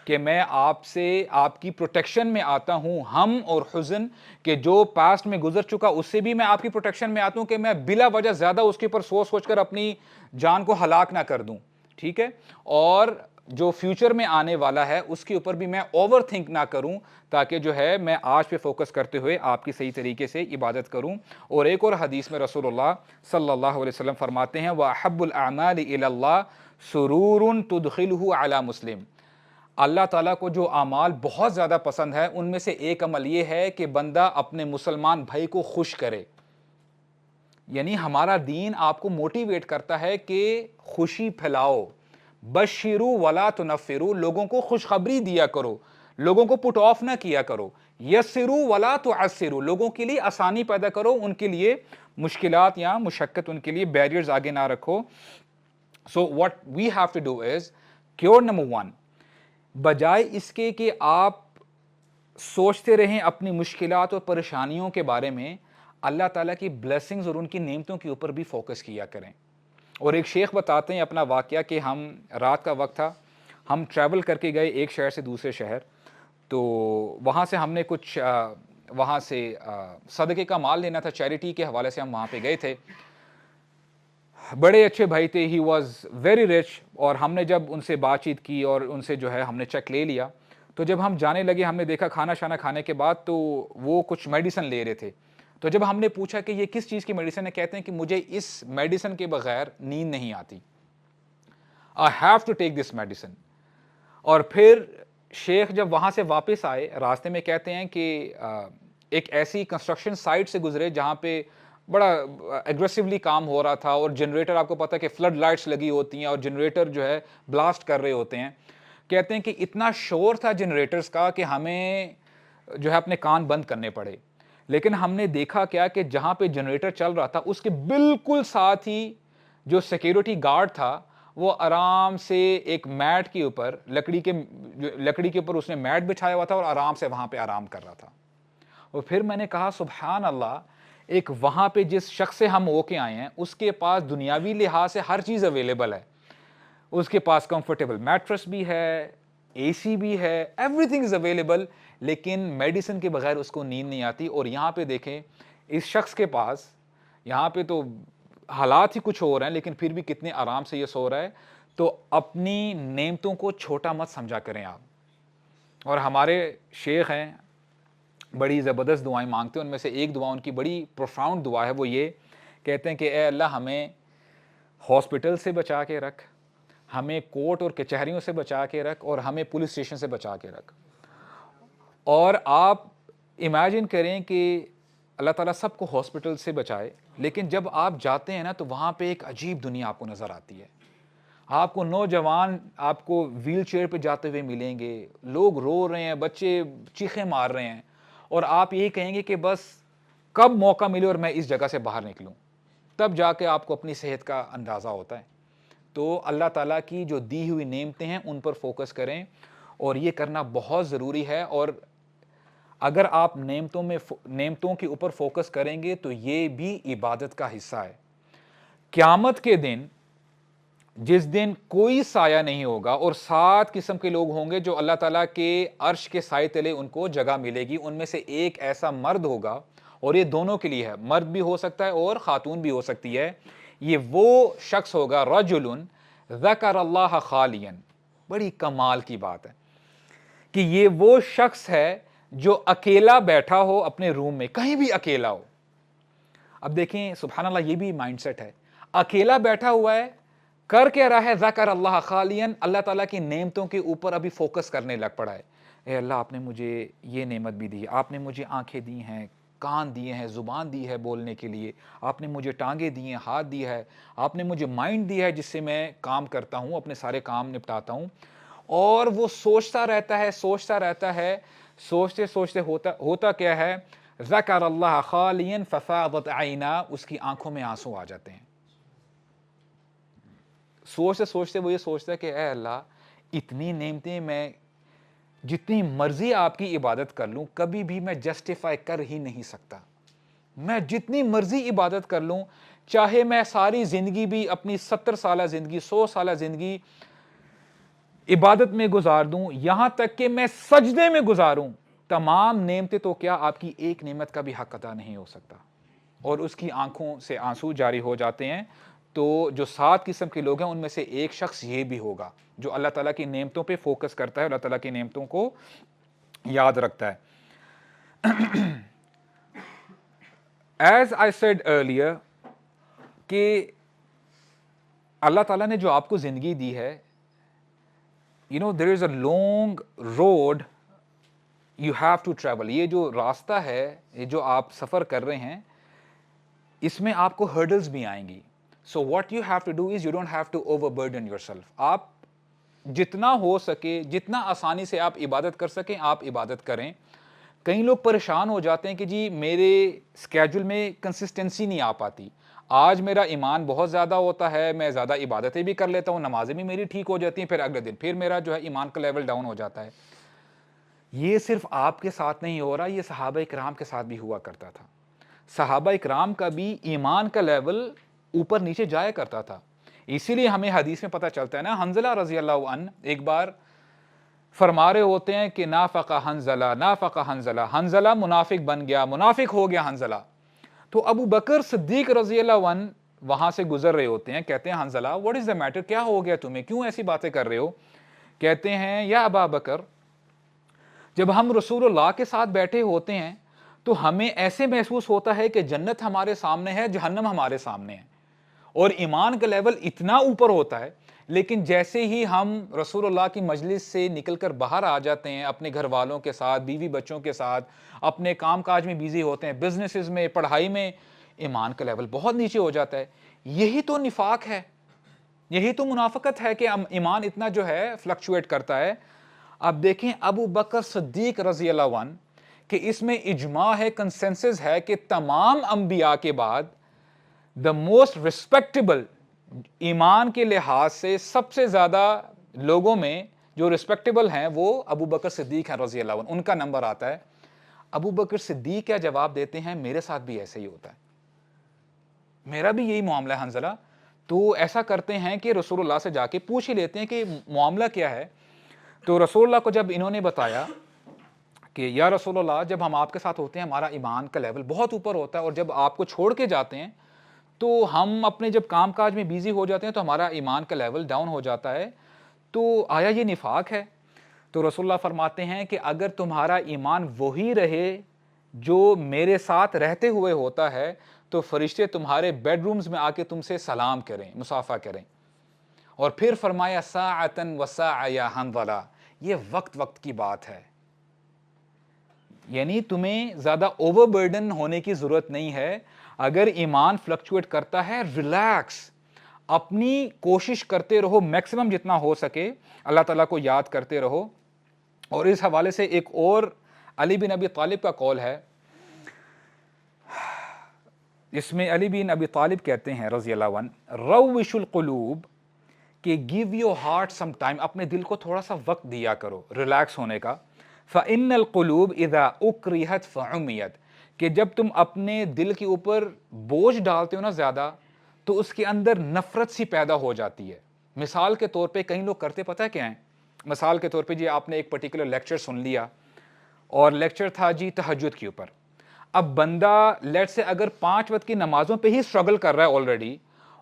کہ میں آپ سے آپ کی پروٹیکشن میں آتا ہوں ہم اور حزن, کہ جو پاسٹ میں گزر چکا اس سے بھی میں آپ کی پروٹیکشن میں آتا ہوں کہ میں بلا وجہ زیادہ اس کے اوپر سوچ سوچ کر اپنی جان کو ہلاک نہ کر دوں, ٹھیک ہے, اور جو فیوچر میں آنے والا ہے اس کے اوپر بھی میں اوور تھنک نہ کروں, تاکہ جو ہے میں آج پہ فوکس کرتے ہوئے آپ کی صحیح طریقے سے عبادت کروں. اور ایک اور حدیث میں رسول اللہ صلی اللہ علیہ وسلم فرماتے ہیں وَأَحَبُّ الْأَعْمَالِ إِلَى اللَّهِ سُرُورٌ تُدْخِلُهُ عَلَى مُسْلِمٍ, اللہ تعالیٰ کو جو اعمال بہت زیادہ پسند ہے ان میں سے ایک عمل یہ ہے کہ بندہ اپنے مسلمان بھائی کو خوش کرے. یعنی ہمارا دین آپ کو موٹیویٹ کرتا ہے کہ خوشی پھیلاؤ, بشروا ولا تنفروا, لوگوں کو خوشخبری دیا کرو, لوگوں کو پٹ آف نہ کیا کرو. یسروا ولا تعسروا, لوگوں کے لیے آسانی پیدا کرو, ان کے لیے مشکلات یا مشقت, ان کے لیے بیریئرز آگے نہ رکھو. So what we have to do is cure number 1, بجائے اس کے کہ آپ سوچتے رہیں اپنی مشکلات اور پریشانیوں کے بارے میں, اللہ تعالیٰ کی بلیسنگز اور ان کی نعمتوں کے اوپر بھی فوکس کیا کریں. اور ایک شیخ بتاتے ہیں اپنا واقعہ کہ ہم رات کا وقت تھا, ہم ٹریول کر کے گئے ایک شہر سے دوسرے شہر, تو وہاں سے ہم نے کچھ وہاں سے صدقے کا مال لینا تھا, چیریٹی کے حوالے سے ہم وہاں پہ گئے تھے. بڑے اچھے بھائی تھے, ہی واز ویری رچ, اور ہم نے جب ان سے بات چیت کی اور ان سے جو ہے ہم نے چیک لے لیا, تو جب ہم جانے لگے ہم نے دیکھا کھانا شانا کھانے کے بعد تو وہ کچھ میڈیسن لے رہے تھے. تو جب ہم نے پوچھا کہ یہ کس چیز کی میڈیسن ہے, کہتے ہیں کہ مجھے اس میڈیسن کے بغیر نیند نہیں آتی, I have to take this medicine. اور پھر شیخ جب وہاں سے واپس آئے راستے میں کہتے ہیں کہ ایک ایسی کنسٹرکشن سائٹ سے گزرے جہاں پہ بڑا ایگریسولی کام ہو رہا تھا, اور جنریٹر آپ کو پتہ ہے کہ فلڈ لائٹس لگی ہوتی ہیں اور جنریٹر جو ہے بلاسٹ کر رہے ہوتے ہیں. کہتے ہیں کہ اتنا شور تھا جنریٹرز کا کہ ہمیں جو ہے اپنے کان بند کرنے پڑے. لیکن ہم نے دیکھا کیا کہ جہاں پہ جنریٹر چل رہا تھا اس کے بالکل ساتھ ہی جو سیکیورٹی گارڈ تھا وہ آرام سے ایک میٹ کے اوپر لکڑی کے اوپر اس نے میٹ بچھایا ہوا تھا اور آرام سے وہاں پہ آرام کر رہا تھا. اور پھر میں نے کہا سبحان اللہ, ایک وہاں پہ جس شخص سے ہم ہو کے آئے ہیں اس کے پاس دنیاوی لحاظ سے ہر چیز اویلیبل ہے, اس کے پاس کمفرٹیبل میٹرس بھی ہے, اے سی بھی ہے, ایوری تھنگ از اویلیبل, لیکن میڈیسن کے بغیر اس کو نیند نہیں آتی. اور یہاں پہ دیکھیں اس شخص کے پاس, یہاں پہ تو حالات ہی کچھ ہو رہے ہیں لیکن پھر بھی کتنے آرام سے یہ سو رہا ہے. تو اپنی نعمتوں کو چھوٹا مت سمجھا کریں آپ. اور ہمارے شیخ ہیں بڑی زبردست دعائیں مانگتے ہیں, ان میں سے ایک دعا ان کی بڑی پروفاؤنڈ دعا ہے, وہ یہ کہتے ہیں کہ اے اللہ ہمیں ہاسپٹل سے بچا کے رکھ, ہمیں کورٹ اور کچہریوں سے بچا کے رکھ, اور ہمیں پولیس اسٹیشن سے بچا کے رکھ. اور آپ امیجن کریں کہ اللہ تعالیٰ سب کو ہاسپٹل سے بچائے, لیکن جب آپ جاتے ہیں نا تو وہاں پہ ایک عجیب دنیا آپ کو نظر آتی ہے. آپ کو نوجوان آپ کو ویل چیئر پہ جاتے ہوئے ملیں گے, لوگ رو رہے ہیں, بچے چیخیں مار رہے ہیں, اور آپ یہ کہیں گے کہ بس کب موقع ملے اور میں اس جگہ سے باہر نکلوں, تب جا کے آپ کو اپنی صحت کا اندازہ ہوتا ہے. تو اللہ تعالیٰ کی جو دی ہوئی نعمتیں ہیں ان پر فوکس کریں, اور یہ کرنا بہت ضروری ہے. اور اگر آپ نعمتوں کے اوپر فوکس کریں گے تو یہ بھی عبادت کا حصہ ہے. قیامت کے دن جس دن کوئی سایہ نہیں ہوگا اور 7 قسم کے لوگ ہوں گے جو اللہ تعالیٰ کے عرش کے سائے تلے ان کو جگہ ملے گی, ان میں سے ایک ایسا مرد ہوگا, اور یہ دونوں کے لیے ہے, مرد بھی ہو سکتا ہے اور خاتون بھی ہو سکتی ہے. یہ وہ شخص ہوگا رجل ذکر اللہ خالیا, بڑی کمال کی بات ہے کہ یہ وہ شخص ہے جو اکیلا بیٹھا ہو اپنے روم میں, کہیں بھی اکیلا ہو. اب دیکھیں سبحان اللہ, یہ بھی مائنڈ سیٹ ہے, اکیلا بیٹھا ہوا ہے, کر کے رہا ہے ذکر اللہ خالیا, اللہ تعالیٰ کی نعمتوں کے اوپر ابھی فوکس کرنے لگ پڑا ہے. اے اللہ آپ نے مجھے یہ نعمت بھی دی ہے, آپ نے مجھے آنکھیں دی ہیں, کان دیے ہیں, زبان دی ہے بولنے کے لیے, آپ نے مجھے ٹانگیں دی ہیں, ہاتھ دیا ہے, آپ نے مجھے مائنڈ دیا ہے جس سے میں کام کرتا ہوں, اپنے سارے کام نپٹاتا ہوں. اور وہ سوچتا رہتا ہے, سوچتے سوچتے ہوتا کیا ہے, ذکر اللہ خالیا ففاضت عینا, اس کی آنکھوں میں آنسو آ جاتے ہیں. سوچتے سوچتے وہ یہ سوچتا ہے کہ اے اللہ اتنی نعمتیں, میں جتنی مرضی آپ کی عبادت کر لوں کبھی بھی میں جسٹیفائی کر ہی نہیں سکتا. میں جتنی مرضی عبادت کر لوں, چاہے میں ساری زندگی بھی اپنی 70 سالہ زندگی 100 سالہ زندگی عبادت میں گزار دوں, یہاں تک کہ میں سجدے میں گزاروں, تمام نعمتیں تو کیا آپ کی ایک نعمت کا بھی حق ادا نہیں ہو سکتا. اور اس کی آنکھوں سے آنسو جاری ہو جاتے ہیں. تو جو 7 قسم کے لوگ ہیں ان میں سے ایک شخص یہ بھی ہوگا جو اللہ تعالیٰ کی نعمتوں پہ فوکس کرتا ہے, اللہ تعالیٰ کی نعمتوں کو یاد رکھتا ہے. As I said earlier کہ اللہ تعالیٰ نے جو آپ کو زندگی دی ہے, there is a long road you have to travel. یہ جو راستہ ہے, یہ جو آپ سفر کر رہے ہیں, اس میں آپ کو hurdles بھی آئیں گی. So what you have to do is you don't have to overburden yourself. آپ جتنا ہو سکے, جتنا آسانی سے آپ عبادت کر سکیں آپ عبادت کریں. کئی لوگ پریشان ہو جاتے ہیں کہ جی میرے اسکیجول میں کنسسٹنسی نہیں آ پاتی, آج میرا ایمان بہت زیادہ ہوتا ہے, میں زیادہ عبادتیں بھی کر لیتا ہوں, نمازیں بھی میری ٹھیک ہو جاتی ہیں, پھر اگلے دن پھر میرا جو ہے ایمان کا لیول ڈاؤن ہو جاتا ہے. یہ صرف آپ کے ساتھ نہیں ہو رہا, یہ صحابہ اکرام کے ساتھ بھی ہوا کرتا تھا. صحابہ اکرام کا بھی ایمان کا لیول اوپر نیچے جایا کرتا تھا. اسی لیے ہمیں حدیث میں پتہ چلتا ہے نا, حنظلہ رضی اللہ عنہ ایک بار فرما رہے ہوتے ہیں کہ نافق حنظلہ, حنظلہ منافق بن گیا, منافق ہو گیا حنظلہ. تو ابو بکر صدیق رضی اللہ عنہ وہاں سے گزر رہے ہوتے ہیں, کہتے ہیں Hanzala what is the matter, کیا ہو گیا تمہیں, کیوں ایسی باتیں کر رہے ہو. کہتے ہیں یا ابا بکر, جب ہم رسول اللہ کے ساتھ بیٹھے ہوتے ہیں تو ہمیں ایسے محسوس ہوتا ہے کہ جنت ہمارے سامنے ہے, جہنم ہمارے سامنے ہے, اور ایمان کا لیول اتنا اوپر ہوتا ہے. لیکن جیسے ہی ہم رسول اللہ کی مجلس سے نکل کر باہر آ جاتے ہیں, اپنے گھر والوں کے ساتھ, بیوی بچوں کے ساتھ, اپنے کام کاج میں بیزی ہوتے ہیں, بزنسز میں, پڑھائی میں, ایمان کا لیول بہت نیچے ہو جاتا ہے. یہی تو نفاق ہے, یہی تو منافقت ہے کہ ایمان اتنا جو ہے فلکچویٹ کرتا ہے. اب دیکھیں ابو بکر صدیق رضی اللہ عنہ کہ اس میں اجماع ہے, کنسنسس ہے کہ تمام انبیاء کے بعد دا موسٹ ریسپیکٹیبل, ایمان کے لحاظ سے سب سے زیادہ لوگوں میں جو ریسپیکٹیبل ہیں وہ ابو بکر صدیق ہیں رضی اللہ عنہ, ان کا نمبر آتا ہے. ابو بکر صدیق کیا جواب دیتے ہیں, میرے ساتھ بھی ایسے ہی ہوتا ہے, میرا بھی یہی معاملہ ہے حنظلہ. تو ایسا کرتے ہیں کہ رسول اللہ سے جا کے پوچھ ہی لیتے ہیں کہ معاملہ کیا ہے. تو رسول اللہ کو جب انہوں نے بتایا کہ یا رسول اللہ, جب ہم آپ کے ساتھ ہوتے ہیں ہمارا ایمان کا لیول بہت اوپر ہوتا ہے, اور جب آپ کو چھوڑ کے جاتے ہیں تو ہم اپنے جب کام کاج میں بیزی ہو جاتے ہیں تو ہمارا ایمان کا لیول ڈاؤن ہو جاتا ہے, تو آیا یہ نفاق ہے؟ تو رسول اللہ فرماتے ہیں کہ اگر تمہارا ایمان وہی رہے جو میرے ساتھ رہتے ہوئے ہوتا ہے تو فرشتے تمہارے بیڈ رومز میں آ کے تم سے سلام کریں, مصافحہ کریں. اور پھر فرمایا ساعتن وساع یا حنظلہ, یہ وقت وقت کی بات ہے, یعنی تمہیں زیادہ اوور برڈن ہونے کی ضرورت نہیں ہے. اگر ایمان فلکچویٹ کرتا ہے, ریلیکس, اپنی کوشش کرتے رہو میکسیمم جتنا ہو سکے, اللہ تعالیٰ کو یاد کرتے رہو. اور اس حوالے سے ایک اور علی بن ابی طالب کا قول ہے, اس میں علی بن ابی طالب کہتے ہیں رضی اللہ عنہ, روش القلوب, کہ give your heart some time, اپنے دل کو تھوڑا سا وقت دیا کرو ریلیکس ہونے کا. فَإِنَّ الْقُلُوبِ إِذَا أُكْرِهَتْ فَعُمِيَتْ, کہ جب تم اپنے دل کے اوپر بوجھ ڈالتے ہو نا زیادہ, تو اس کے اندر نفرت سی پیدا ہو جاتی ہے. مثال کے طور پہ کئی لوگ کرتے پتہ کیا ہیں, مثال کے طور پہ جی آپ نے ایک پرٹیکولر لیکچر سن لیا, اور لیکچر تھا جی تہجد کے اوپر. اب بندہ لیٹ سے اگر 5 وقت کی نمازوں پہ ہی اسٹرگل کر رہا ہے آلریڈی,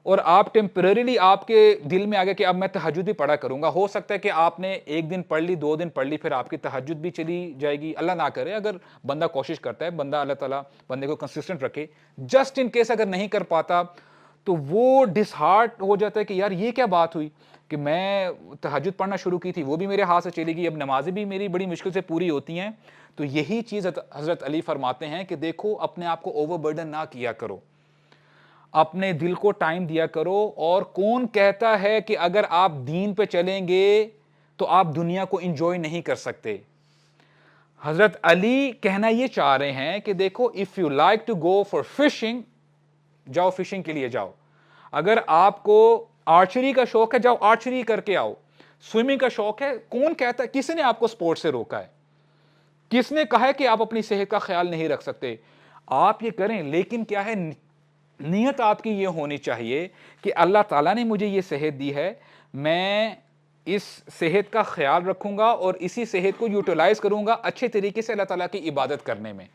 اور آپ ٹیمپریریلی آپ کے دل میں آگے کہ اب میں تہجد بھی پڑھا کروں گا, ہو سکتا ہے کہ آپ نے 1 دن پڑھ لی, 2 دن پڑھ لی, پھر آپ کی تہجد بھی چلی جائے گی. اللہ نہ کرے, اگر بندہ کوشش کرتا ہے, بندہ اللہ تعالیٰ بندے کو کنسسٹنٹ رکھے, جسٹ ان کیس اگر نہیں کر پاتا تو وہ ڈس ہارٹ ہو جاتا ہے کہ یار یہ کیا بات ہوئی کہ میں تہجد پڑھنا شروع کی تھی, وہ بھی میرے ہاتھ سے چلی گئی, اب نمازیں بھی میری بڑی مشکل سے پوری ہوتی ہیں. تو یہی چیز حضرت علی فرماتے ہیں کہ دیکھو اپنے آپ کو اوور برڈن نہ کیا کرو, اپنے دل کو ٹائم دیا کرو. اور کون کہتا ہے کہ اگر آپ دین پہ چلیں گے تو آپ دنیا کو انجوائے نہیں کر سکتے؟ حضرت علی کہنا یہ چاہ رہے ہیں کہ دیکھو if you like to go for fishing, جاؤ فشنگ کے لیے جاؤ. اگر آپ کو آرچری کا شوق ہے, جاؤ آرچری کر کے آؤ. سوئمنگ کا شوق ہے, کون کہتا ہے, کس نے آپ کو سپورٹ سے روکا ہے؟ کس نے کہا ہے کہ آپ اپنی صحت کا خیال نہیں رکھ سکتے؟ آپ یہ کریں, لیکن کیا ہے, نیت آپ کی یہ ہونی چاہیے کہ اللہ تعالیٰ نے مجھے یہ صحت دی ہے, میں اس صحت کا خیال رکھوں گا اور اسی صحت کو یوٹیلائز کروں گا اچھے طریقے سے اللہ تعالیٰ کی عبادت کرنے میں,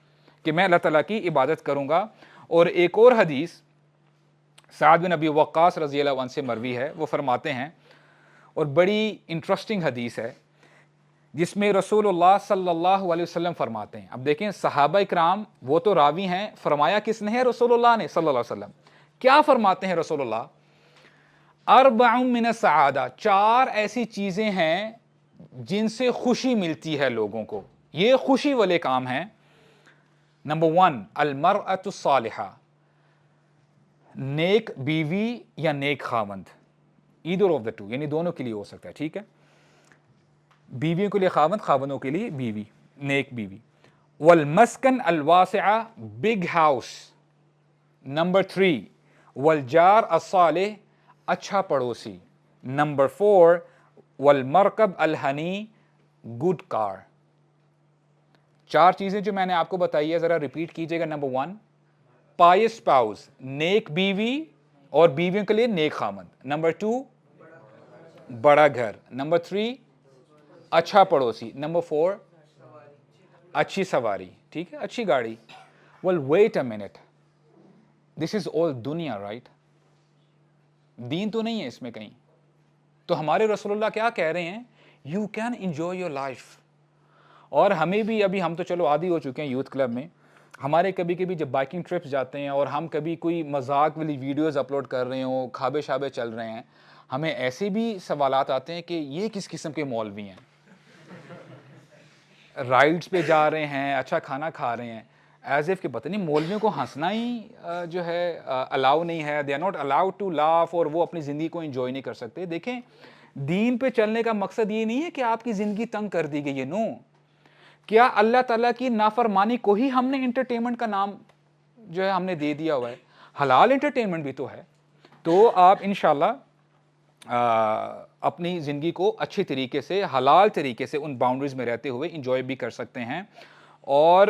کہ میں اللہ تعالیٰ کی عبادت کروں گا. اور ایک اور حدیث سعد بن ابی وقاص رضی اللہ عنہ سے مروی ہے, وہ فرماتے ہیں, اور بڑی انٹرسٹنگ حدیث ہے, جس میں رسول اللہ صلی اللہ علیہ وسلم فرماتے ہیں. اب دیکھیں صحابہ اکرام وہ تو راوی ہیں, فرمایا کس نے ہے؟ رسول اللہ نے صلی اللہ علیہ وسلم. کیا فرماتے ہیں رسول اللہ؟ اربع من السعادہ, 4 ایسی چیزیں ہیں جن سے خوشی ملتی ہے لوگوں کو, یہ خوشی والے کام ہیں. نمبر 1 المرأة الصالحہ, نیک بیوی یا نیک خاوند, either of the two, یعنی دونوں کے لیے ہو سکتا ہے, ٹھیک ہے, بیویوں کے لیے خاوند, خاوندوں کے لیے بیوی, نیک بیوی. والمسکن الواسعہ, بگ ہاؤس. نمبر 3 والجار الصالح, اچھا پڑوسی. نمبر 4 والمرکب الحنی, گڈ کار. 4 چیزیں جو میں نے آپ کو بتائی ہے, ذرا ریپیٹ کیجئے گا. نمبر 1 پائس اسپاؤس, نیک بیوی اور بیویوں کے لیے نیک خاوند. نمبر 2 بڑا گھر. نمبر 3 اچھا پڑوسی. نمبر 4 اچھی سواری, ٹھیک ہے, اچھی گاڑی. well wait a minute, this is all دنیا, right? دین تو نہیں ہے اس میں کہیں. تو ہمارے رسول اللہ کیا کہہ رہے ہیں؟ you can enjoy your life. اور ہمیں بھی ابھی, ہم تو چلو عادی ہو چکے ہیں یوتھ کلب میں, ہمارے کبھی کبھی جب بائکنگ ٹرپس جاتے ہیں اور ہم کبھی کوئی مذاق والی ویڈیوز اپلوڈ کر رہے ہوں, کھابے شابے چل رہے ہیں, ہمیں ایسے بھی سوالات آتے ہیں کہ یہ کس قسم کے مولوی ہیں, رائڈس پہ جا رہے ہیں, اچھا کھانا کھا رہے ہیں, ایز ایف کہ پتہ نہیں مولویوں کو ہنسنا ہی جو ہے الاؤ نہیں ہے, they are not allowed to laugh, اور وہ اپنی زندگی کو انجوائے نہیں کر سکتے. دیکھیں دین پہ چلنے کا مقصد یہ نہیں ہے کہ آپ کی زندگی تنگ کر دی گئی ہے, نو. کیا اللہ تعالیٰ کی نافرمانی کو ہی ہم نے انٹرٹینمنٹ کا نام جو ہے ہم نے دے دیا ہوا ہے؟ حلال انٹرٹینمنٹ بھی تو ہے. تو آپ انشاءاللہ اپنی زندگی کو اچھی طریقے سے حلال طریقے سے ان باؤنڈریز میں رہتے ہوئے انجوائے بھی کر سکتے ہیں. اور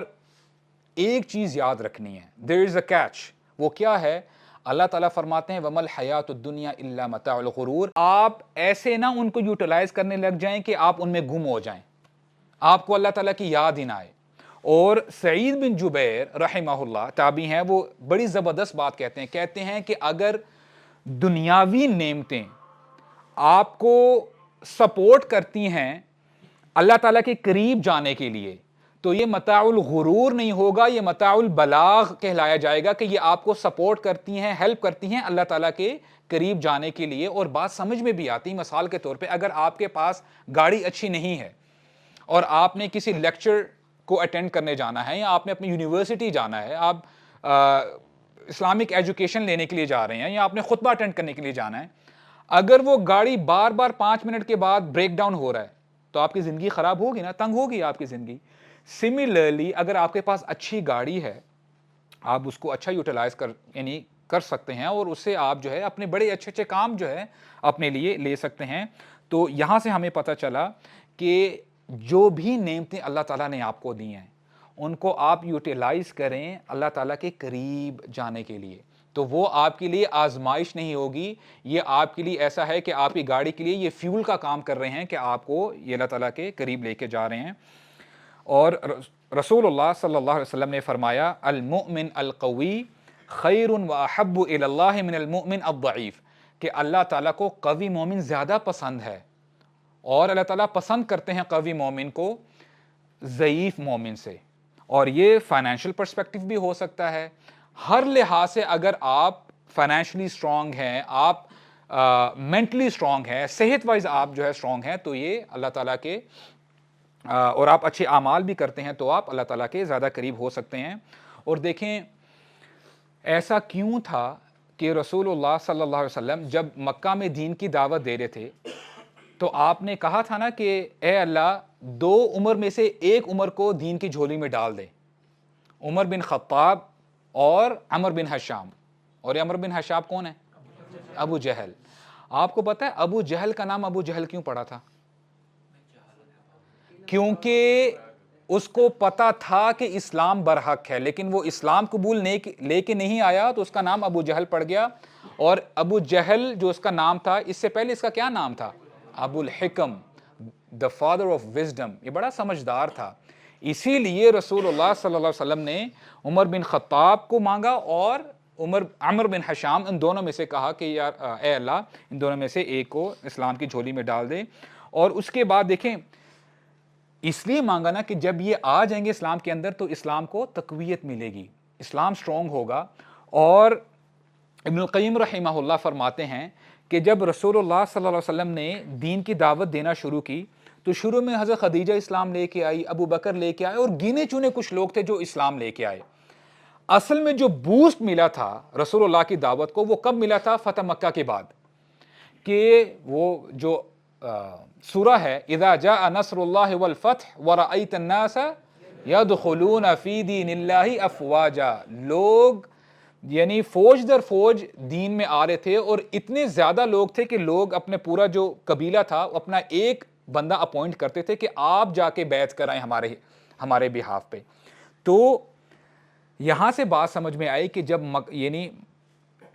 ایک چیز یاد رکھنی ہے, there is a catch. وہ کیا ہے؟ اللہ تعالیٰ فرماتے ہیں وَمَا الْحَيَاةُ الدُّنْيَا إِلَّا مَتَاعُ الْغُرُورِ. آپ ایسے نہ ان کو یوٹیلائز کرنے لگ جائیں کہ آپ ان میں گم ہو جائیں, آپ کو اللہ تعالیٰ کی یاد ہی نہ آئے. اور سعید بن جبیر رحمہ اللہ تابعی ہیں, وہ بڑی زبردست بات کہتے ہیں کہ اگر دنیاوی نعمتیں آپ کو سپورٹ کرتی ہیں اللہ تعالیٰ کے قریب جانے کے لیے, تو یہ متاع الغرور نہیں ہوگا, یہ متاع البلاغ کہلایا جائے گا کہ یہ آپ کو سپورٹ کرتی ہیں, ہیلپ کرتی ہیں اللہ تعالیٰ کے قریب جانے کے لیے. اور بات سمجھ میں بھی آتی. مثال کے طور پہ اگر آپ کے پاس گاڑی اچھی نہیں ہے اور آپ نے کسی لیکچر کو اٹینڈ کرنے جانا ہے, یا آپ نے اپنی یونیورسٹی جانا ہے, آپ اسلامک ایجوکیشن لینے کے لیے جا رہے ہیں, یا آپ نے خطبہ اٹینڈ کرنے کے لیے جانا ہے, اگر وہ گاڑی بار بار 5 منٹ کے بعد بریک ڈاؤن ہو رہا ہے تو آپ کی زندگی خراب ہوگی نا, تنگ ہوگی آپ کی زندگی. سملرلی اگر آپ کے پاس اچھی گاڑی ہے, آپ اس کو اچھا یوٹیلائز کر سکتے ہیں, اور اس سے آپ جو ہے اپنے بڑے اچھے کام جو ہے اپنے لیے لے سکتے ہیں. تو یہاں سے ہمیں پتہ چلا کہ جو بھی نعمتیں اللہ تعالیٰ نے آپ کو دی ہیں ان کو آپ یوٹیلائز کریں اللہ تعالیٰ کے قریب جانے کے لیے. تو وہ آپ کے لیے آزمائش نہیں ہوگی, یہ آپ کے لیے ایسا ہے کہ آپ کی گاڑی کے لیے یہ فیول کا کام کر رہے ہیں کہ آپ کو یہ اللہ تعالیٰ کے قریب لے کے جا رہے ہیں. اور رسول اللہ صلی اللہ علیہ وسلم نے فرمایا المؤمن القوی خیر و احب الی اللہ من المؤمن الضعیف, کہ اللہ تعالیٰ کو قوی مومن زیادہ پسند ہے, اور اللہ تعالیٰ پسند کرتے ہیں قوی مومن کو ضعیف مومن سے. اور یہ فائنینشیل پرسپیکٹو بھی ہو سکتا ہے. ہر لحاظ سے اگر آپ فائنینشلی اسٹرانگ ہیں, آپ مینٹلی اسٹرانگ ہیں, صحت وائز آپ جو ہے اسٹرانگ ہیں, تو یہ اللہ تعالیٰ کے اور آپ اچھے اعمال بھی کرتے ہیں تو آپ اللہ تعالیٰ کے زیادہ قریب ہو سکتے ہیں. اور دیکھیں ایسا کیوں تھا کہ رسول اللہ صلی اللہ علیہ وسلم جب مکہ میں دین کی دعوت دے رہے تھے تو آپ نے کہا تھا نا کہ اے اللہ 2 عمر میں سے ایک عمر کو دین کی جھولی میں ڈال دے, عمر بن خطاب اور عمر بن حشام. اور یہ عمر بن حشام کون ہے؟ ابو جہل. آپ کو پتہ ہے ابو جہل کا نام ابو جہل کیوں پڑا تھا؟ کیونکہ اس کو پتا تھا کہ اسلام برحق ہے, لیکن وہ اسلام قبول لے کے نہیں آیا, تو اس کا نام ابو جہل پڑ گیا. اور ابو جہل جو اس کا نام تھا, اس سے پہلے اس کا کیا نام تھا؟ ابو الحکم, the father of wisdom. یہ بڑا سمجھدار تھا. اسی لیے رسول اللہ صلی اللہ علیہ وسلم نے عمر بن خطاب کو مانگا اور عمر بن حشام, ان دونوں میں سے کہا کہ یار اے اللہ ان دونوں میں سے ایک کو اسلام کی جھولی میں ڈال دے. اور اس کے بعد دیکھیں اس لیے مانگا نا کہ جب یہ آ جائیں گے اسلام کے اندر تو اسلام کو تقویت ملے گی, اسلام سٹرونگ ہوگا. اور ابن القیم رحمہ اللہ فرماتے ہیں کہ جب رسول اللہ صلی اللہ علیہ وسلم نے دین کی دعوت دینا شروع کی تو شروع میں حضرت خدیجہ اسلام لے کے آئی, ابو بکر لے کے آئے, اور گنے چنے کچھ لوگ تھے جو اسلام لے کے آئے. اصل میں جو بوسٹ ملا تھا رسول اللہ کی دعوت کو وہ کب ملا تھا؟ فتح مکہ کے بعد. کہ وہ جو سورہ ہے اذا جاء نصر اللہ والفتح ورأیت الناس یدخلون فی دین اللہ افواجا, لوگ یعنی فوج در فوج دین میں آ رہے تھے, اور اتنے زیادہ لوگ تھے کہ لوگ اپنے پورا جو قبیلہ تھا اپنا ایک بندہ اپوائنٹ کرتے تھے کہ آپ جا کے بیعت کرائیں ہمارے بہاف پہ. تو یہاں سے بات سمجھ میں آئی کہ جب یعنی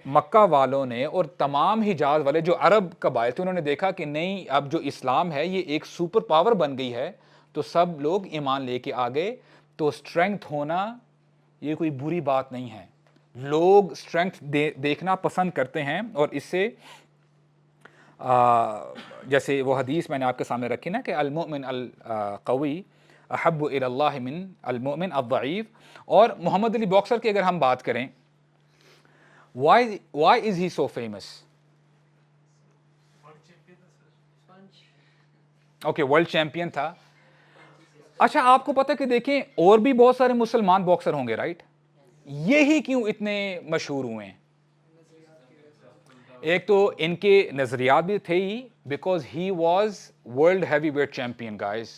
مکہ والوں نے اور تمام حجاز والے جو عرب قبائل تھے انہوں نے دیکھا کہ نہیں اب جو اسلام ہے یہ ایک سپر پاور بن گئی ہے, تو سب لوگ ایمان لے کے آ گئے. تو اسٹرینگتھ ہونا یہ کوئی بری بات نہیں ہے, لوگ اسٹرینگتھ دیکھنا پسند کرتے ہیں. اور اس سے جیسے وہ حدیث میں نے آپ کے سامنے رکھی نا کہ المؤمن القوی احب الی اللہ من المؤمن الضعیف. اور محمد علی باکسر کی اگر ہم بات کریں, why is he so famous? Okay world champion تھا. اچھا آپ کو پتہ کہ دیکھیں اور بھی بہت سارے مسلمان باکسر ہوں گے رائٹ, یہی کیوں اتنے مشہور ہوئے ہیں؟ ایک تو ان کے نظریات بھی تھے ہی, because he was world heavyweight champion guys.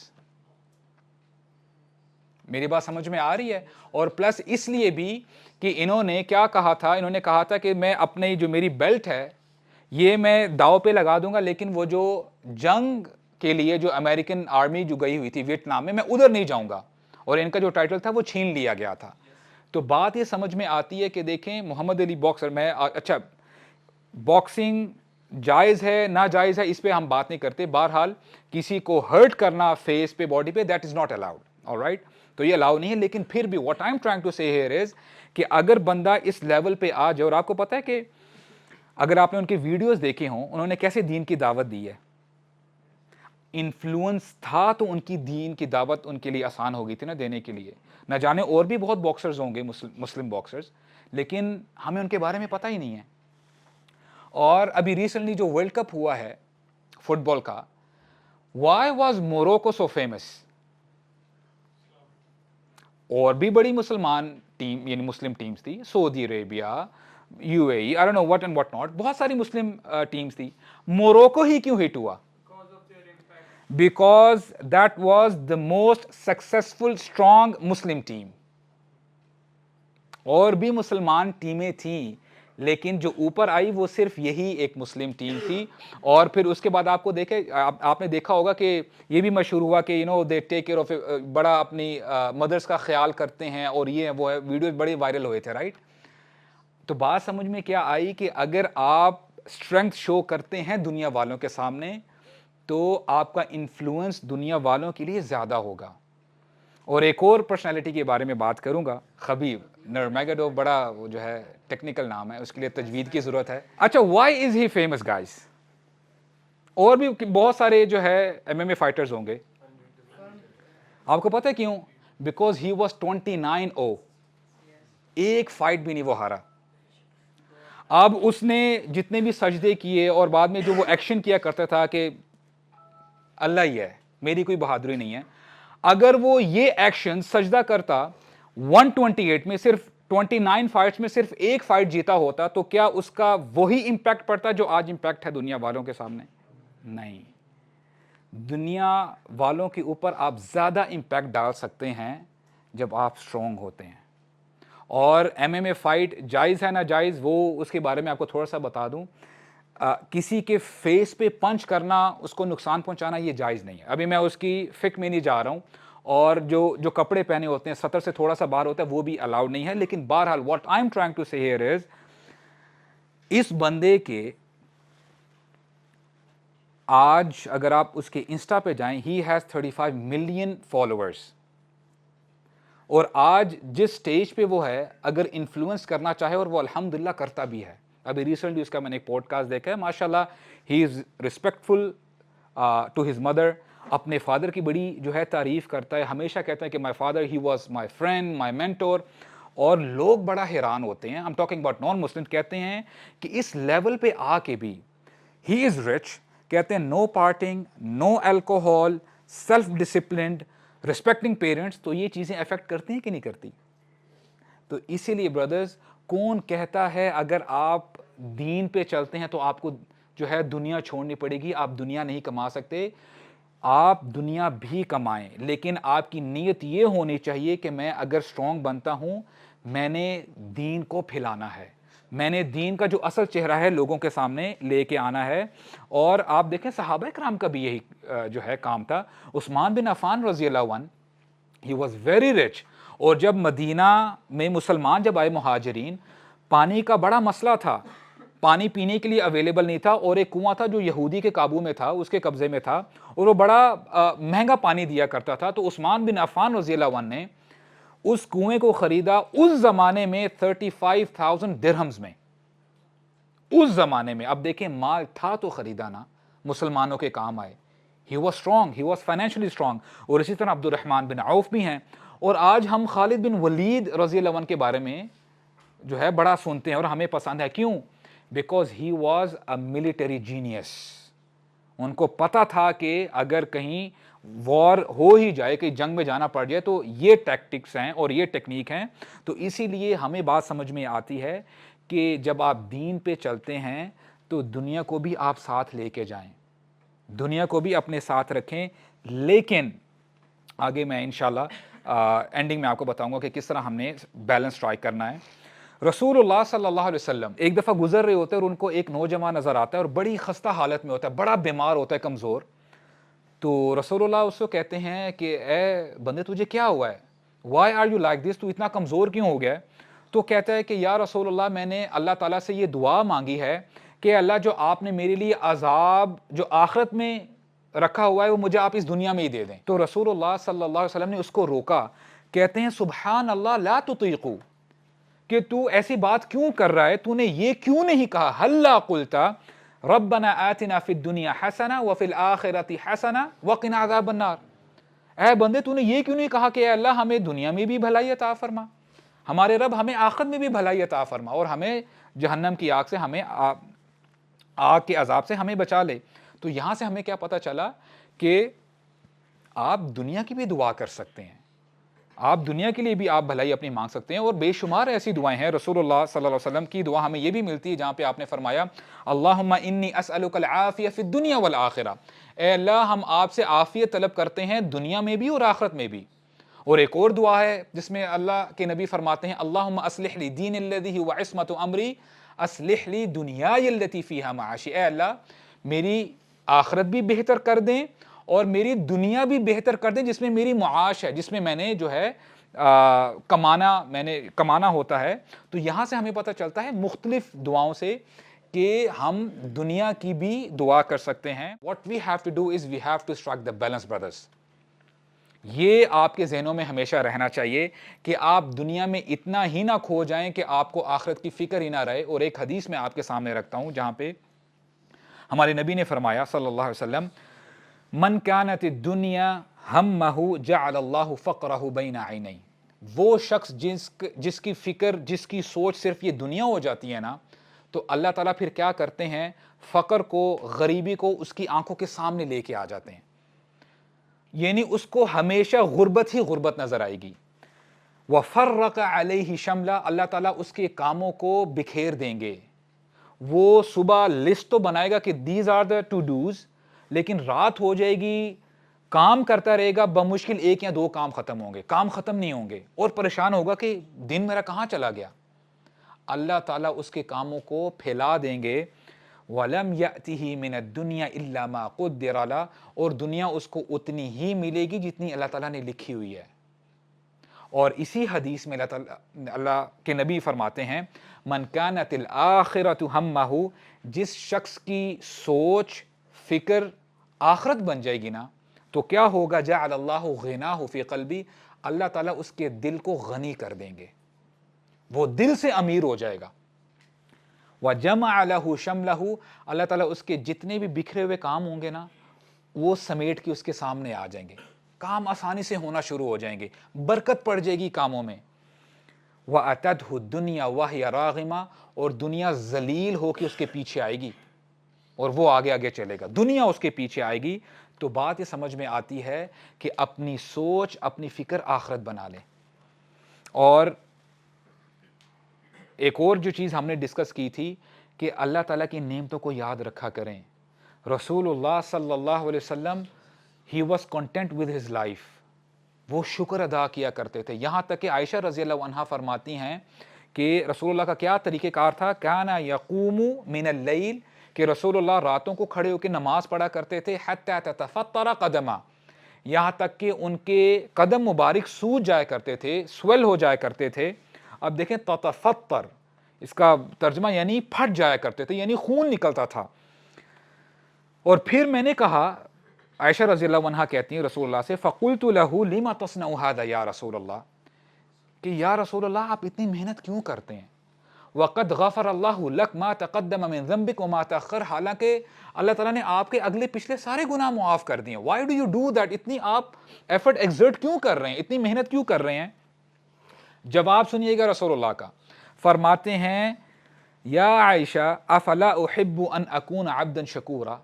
میری بات سمجھ میں آ رہی ہے؟ اور پلس اس لیے بھی کہ انہوں نے کیا کہا تھا، انہوں نے کہا تھا کہ میں اپنے جو میری بیلٹ ہے یہ میں داؤ پہ لگا دوں گا، لیکن وہ جو جنگ کے لیے جو امریکن آرمی جو گئی ہوئی تھی ویتنام میں ادھر نہیں جاؤں گا، اور ان کا جو ٹائٹل تھا وہ چھین لیا گیا تھا۔ تو بات یہ سمجھ میں آتی ہے کہ دیکھیں محمد علی باکسر، میں اچھا باکسنگ جائز ہے ناجائز ہے اس پہ ہم بات نہیں کرتے، بہرحال کسی کو ہرٹ کرنا فیس پہ باڈی پہ that is not allowed, alright, تو یہ الاؤ نہیں ہے۔ لیکن پھر بھی what I am trying to say here is کہ اگر بندہ اس لیول پہ آ جائے، اور آپ کو پتا ہے کہ اگر آپ نے ان کے ویڈیوز دیکھے ہوں انہوں نے کیسے دین کی دعوت دی ہے، انفلوئنس تھا تو ان کی دین کی دعوت ان کے لیے آسان ہو گئی تھی نا دینے کے لیے۔ نہ جانے اور بھی بہت باکسرز ہوں گے مسلم باکسرز، لیکن ہمیں ان کے بارے میں پتہ ہی نہیں ہے۔ اور ابھی ریسنٹلی جو ورلڈ کپ ہوا ہے فٹ بال کا، why was Morocco so famous? اور بھی بڑی مسلمان ٹیم یعنی مسلم ٹیمز تھی، Saudi Arabia, U A E, I don't know what and what not, بہت ساری مسلم ٹیمز تھی، موروکو ہی کیوں ہٹ ہوا؟ Because that was the most successful strong Muslim team. اور بھی مسلمان ٹیمیں تھیں لیکن جو اوپر آئی وہ صرف یہی ایک مسلم ٹیم تھی۔ اور پھر اس کے بعد آپ کو دیکھے آپ نے دیکھا ہوگا کہ یہ بھی مشہور ہوا کہ you know they take care of, بڑا اپنی مدرس کا خیال کرتے ہیں، اور یہ وہ ویڈیوز بڑے وائرل ہوئے تھے، رائٹ؟ تو بات سمجھ میں کیا آئی کہ اگر آپ اسٹرینگتھ شو کرتے ہیں دنیا والوں کے سامنے تو آپ کا انفلوئنس دنیا والوں کے لیے زیادہ ہوگا۔ اور ایک اور پرسنالٹی کے بارے میں بات کروں گا، خبیب نرمیگڈوف، بڑا وہ جو ہے ٹیکنیکل نام ہے، اس کے لیے تجوید کی ضرورت ہے۔ اچھا، وائی از ہی فیمس گائز؟ اور بھی بہت سارے جو ہے ایم ایم اے فائٹرز ہوں گے، آپ کو پتہ ہے کیوں؟ بیکاز ہی واز 29-0، ایک فائٹ بھی نہیں وہ ہارا۔ اب اس نے جتنے بھی سجدے کیے اور بعد میں جو وہ ایکشن کیا کرتا تھا کہ اللہ ہی ہے، میری کوئی بہادری نہیں ہے، اگر وہ یہ ایکشن سجدہ کرتا 128 میں، صرف 29 فائٹس میں صرف ایک فائٹ جیتا ہوتا، تو کیا اس کا وہی امپیکٹ پڑتا جو آج امپیکٹ ہے دنیا والوں کے سامنے؟ نہیں۔ دنیا والوں کے اوپر آپ زیادہ امپیکٹ ڈال سکتے ہیں جب آپ اسٹرانگ ہوتے ہیں۔ اور ایم ایم اے فائٹ جائز ہے نا جائز، وہ اس کے بارے میں آپ کو تھوڑا سا بتا دوں، کسی کے فیس پہ پنچ کرنا، اس کو نقصان پہنچانا، یہ جائز نہیں ہے۔ ابھی میں اس کی فک میں نہیں جا رہا ہوں، اور جو کپڑے پہنے ہوتے ہیں سطر سے تھوڑا سا باہر ہوتا ہے وہ بھی الاؤڈ نہیں ہے۔ لیکن بہرحال what I am trying to say here is, اس بندے کے آج اگر آپ اس کے انسٹا پہ جائیں، ہی ہیز 35 ملین فالوورز، اور آج جس سٹیج پہ وہ ہے اگر انفلوئنس کرنا چاہے، اور وہ الحمدللہ کرتا بھی ہے۔ ابھی ریسنٹلی اس کا میں نے ایک پوڈ کاسٹ دیکھا ہے، ماشاءاللہ ہی از ریسپیکٹفل ٹو ہز مدر، اپنے فادر کی بڑی جو ہے تعریف کرتا ہے، ہمیشہ کہتا ہے کہ my father he was my friend, my mentor. اور لوگ بڑا حیران ہوتے ہیں، I'm talking about نان مسلم، کہتے ہیں کہ اس لیول پہ آ کے بھی ہی از رچ، کہتے ہیں no partying, no alcohol, self disciplined, respecting parents. تو یہ چیزیں افیکٹ کرتی ہیں کہ نہیں کرتی؟ تو اسی لیے بردرز، کون کہتا ہے اگر آپ دین پہ چلتے ہیں تو آپ کو جو ہے دنیا چھوڑنی پڑے گی، آپ دنیا نہیں کما سکتے؟ آپ دنیا بھی کمائیں، لیکن آپ کی نیت یہ ہونی چاہیے کہ میں اگر اسٹرانگ بنتا ہوں، میں نے دین کو پھیلانا ہے، میں نے دین کا جو اصل چہرہ ہے لوگوں کے سامنے لے کے آنا ہے۔ اور آپ دیکھیں صحابہ کرام کا بھی یہی جو ہے کام تھا۔ عثمان بن عفان رضی اللہ عنہ، he was very rich، اور جب مدینہ میں مسلمان جب آئے مہاجرین، پانی کا بڑا مسئلہ تھا، پانی پینے کے لیے اویلیبل نہیں تھا، اور ایک کنواں تھا جو یہودی کے قابو میں تھا، اس کے قبضے میں تھا، اور وہ بڑا مہنگا پانی دیا کرتا تھا۔ تو عثمان بن عفان رضی اللہ عنہ نے اس کنویں کو خریدا اس زمانے میں 35,000 درہمز میں، اس زمانے میں۔ اب دیکھیں مال تھا تو خریدا نا، مسلمانوں کے کام آئے۔ He was strong, he was financially strong۔ اور اسی طرح عبد الرحمن بن عوف بھی ہیں۔ اور آج ہم خالد بن ولید رضی اللہ عنہ کے بارے میں جو ہے بڑا سنتے ہیں اور ہمیں پسند ہے، کیوں؟ Because he was a military genius. ان کو پتا تھا کہ اگر کہیں وار ہو ہی جائے، کہ جنگ میں جانا پڑ جائے، تو یہ ٹیکٹکس ہیں اور یہ ٹیکنیک ہیں۔ تو اسی لیے ہمیں بات سمجھ میں آتی ہے کہ جب آپ دین پہ چلتے ہیں تو دنیا کو بھی آپ ساتھ لے کے جائیں، دنیا کو بھی اپنے ساتھ رکھیں۔ لیکن آگے میں انشاءاللہ اینڈنگ میں آپ کو بتاؤں گا کہ کس طرح ہم نے بیلنس ٹرائی کرنا ہے. رسول اللہ صلی اللہ علیہ وسلم ایک دفعہ گزر رہے ہوتے ہیں اور ان کو ایک نوجوان نظر آتا ہے اور بڑی خستہ حالت میں ہوتا ہے, بڑا بیمار ہوتا ہے, کمزور. تو رسول اللہ اس کو کہتے ہیں کہ اے بندے تجھے کیا ہوا ہے, why are you like this, تو اتنا کمزور کیوں ہو گیا ہے؟ تو کہتا ہے کہ یا رسول اللہ میں نے اللہ تعالیٰ سے یہ دعا مانگی ہے کہ اللہ جو آپ نے میرے لیے عذاب جو آخرت میں رکھا ہوا ہے وہ مجھے آپ اس دنیا میں ہی دے دیں. تو رسول اللہ صلی اللہ علیہ وسلم نے اس کو روکا, کہتے ہیں سبحان اللہ لا تطیقو, کہ تو ایسی بات کیوں کر رہا ہے, تو نے یہ کیوں نہیں کہا ہلا قلتا ربنا آتنا فی الدنیا حسنہ وفی الآخرۃ حسنہ وقنا عذاب النار. اے بندے تو نے یہ کیوں نہیں کہا کہ اے اللہ ہمیں دنیا میں بھی بھلائی عطا فرما, ہمارے رب ہمیں آخرت میں بھی بھلائی عطا فرما, اور ہمیں جہنم کی آگ سے, ہمیں آگ کے عذاب سے ہمیں بچا لے. تو یہاں سے ہمیں کیا پتہ چلا کہ آپ دنیا کی بھی دعا کر سکتے ہیں, آپ دنیا کے لیے بھی آپ بھلائی اپنی مانگ سکتے ہیں, اور بے شمار ایسی دعائیں ہیں. رسول اللہ صلی اللہ علیہ وسلم کی دعا ہمیں یہ بھی ملتی ہے جہاں پہ آپ نے فرمایا اللہم انی اسألک العافیہ فی الدنیا والآخرہ, اے اللہ ہم آپ سے عافیت طلب کرتے ہیں دنیا میں بھی اور آخرت میں بھی. اور ایک اور دعا ہے جس میں اللہ کے نبی فرماتے ہیں اللہم اصلح لی دین الذی هو عصمت امری اصلح لی دنیای التی فیہا معاشی, اے اللہ میری آخرت بھی بہتر کر دیں اور میری دنیا بھی بہتر کر دیں جس میں میری معاش ہے, جس میں میں نے جو ہے کمانا ہوتا ہے. تو یہاں سے ہمیں پتہ چلتا ہے مختلف دعاؤں سے کہ ہم دنیا کی بھی دعا کر سکتے ہیں. What we have to do is we have to strike the balance, brothers. یہ آپ کے ذہنوں میں ہمیشہ رہنا چاہیے کہ آپ دنیا میں اتنا ہی نہ کھو جائیں کہ آپ کو آخرت کی فکر ہی نہ رہے. اور ایک حدیث میں آپ کے سامنے رکھتا ہوں جہاں پہ ہمارے نبی نے فرمایا صلی اللہ علیہ وسلم من کانت الدنیا ہمہ جعل اللہ فقرہ بین عینیہ, وہ شخص جس کی فکر, جس کی سوچ صرف یہ دنیا ہو جاتی ہے نا, تو اللہ تعالیٰ پھر کیا کرتے ہیں, فقر کو, غریبی کو اس کی آنکھوں کے سامنے لے کے آ جاتے ہیں. یعنی اس کو ہمیشہ غربت ہی غربت نظر آئے گی. وَفَرَّقَ عَلَيْهِ شَمْلًا, اللہ تعالیٰ اس کے کاموں کو بکھیر دیں گے. وہ صبح لسٹ تو بنائے گا کہ these are the to dos, لیکن رات ہو جائے گی, کام کرتا رہے گا, بمشکل 1 یا 2 کام ختم ہوں گے, کام ختم نہیں ہوں گے, اور پریشان ہوگا کہ دن میرا کہاں چلا گیا. اللہ تعالیٰ اس کے کاموں کو پھیلا دیں گے. وَلَمْ يَأْتِهِ مِنَ الدُّنْيَا إِلَّا مَا قُدِّرَ لَهُ, اور دنیا اس کو اتنی ہی ملے گی جتنی اللہ تعالیٰ نے لکھی ہوئی ہے. اور اسی حدیث میں اللہ کے نبی فرماتے ہیں من کانت الآخرۃ ہمہ, جس شخص کی سوچ فکر آخرت بن جائے گی نا, تو کیا ہوگا, جعل اللہ غناہ فی قلبی, اللہ تعالیٰ اس کے دل کو غنی کر دیں گے, وہ دل سے امیر ہو جائے گا. وَجَمَعَ لَهُ شَمْلَهُ, اللہ تعالیٰ اس کے جتنے بھی بکھرے ہوئے کام ہوں گے نا وہ سمیٹ کے اس کے سامنے آ جائیں گے, کام آسانی سے ہونا شروع ہو جائیں گے, برکت پڑ جائے گی کاموں میں. وَأَتَتْهُ الدُّنْيَا وَهِيَ رَاغِمَةٌ, اور دنیا ذلیل ہو کے اس کے پیچھے آئے گی اور وہ آگے آگے چلے گا, دنیا اس کے پیچھے آئے گی. تو بات یہ سمجھ میں آتی ہے کہ اپنی سوچ, اپنی فکر آخرت بنا لیں. اور ایک اور جو چیز ہم نے ڈسکس کی تھی کہ اللہ تعالیٰ کی نعمتوں کو یاد رکھا کریں. رسول اللہ صلی اللہ علیہ وسلم he was content with his life, وہ شکر ادا کیا کرتے تھے. یہاں تک کہ عائشہ رضی اللہ عنہا فرماتی ہیں کہ رسول اللہ کا کیا طریقہ کار تھا, کان یقوم من اللیل, کہ رسول اللہ راتوں کو کھڑے ہو کے نماز پڑھا کرتے تھے, حتی تتفطر قدما, یہاں تک کہ ان کے قدم مبارک سوج جایا کرتے تھے, سویل ہو جایا کرتے تھے. اب دیکھیں تتفطر, اس کا ترجمہ یعنی پھٹ جایا کرتے تھے, یعنی خون نکلتا تھا. اور پھر میں نے کہا, عائشہ رضی اللہ عنہا کہتی ہیں رسول اللہ سے, فَقُلْتُ لَهُ لِمَ تَصْنَعُ هَذَا یا رسول اللہ, کہ یا رسول اللہ آپ اتنی محنت کیوں کرتے ہیں. وَقَدْ غَفَرَ اللَّهُ لَكَ مَا تَقَدَّمَ مِن ذَنبِكَ وَمَا تَأَخَّرَ, حالانکہ اللہ تعالیٰ نے آپ کے اگلے پچھلے سارے گناہ معاف کر دیے. Why do you do that, اتنی آپ ایفرٹ ایگزرٹ کیوں کر رہے ہیں, اتنی محنت کیوں کر رہے ہیں. جواب سنیے گا رسول اللہ کا, فرماتے ہیں یا عائشہ افلا احب ان اکون عبدا شکورا,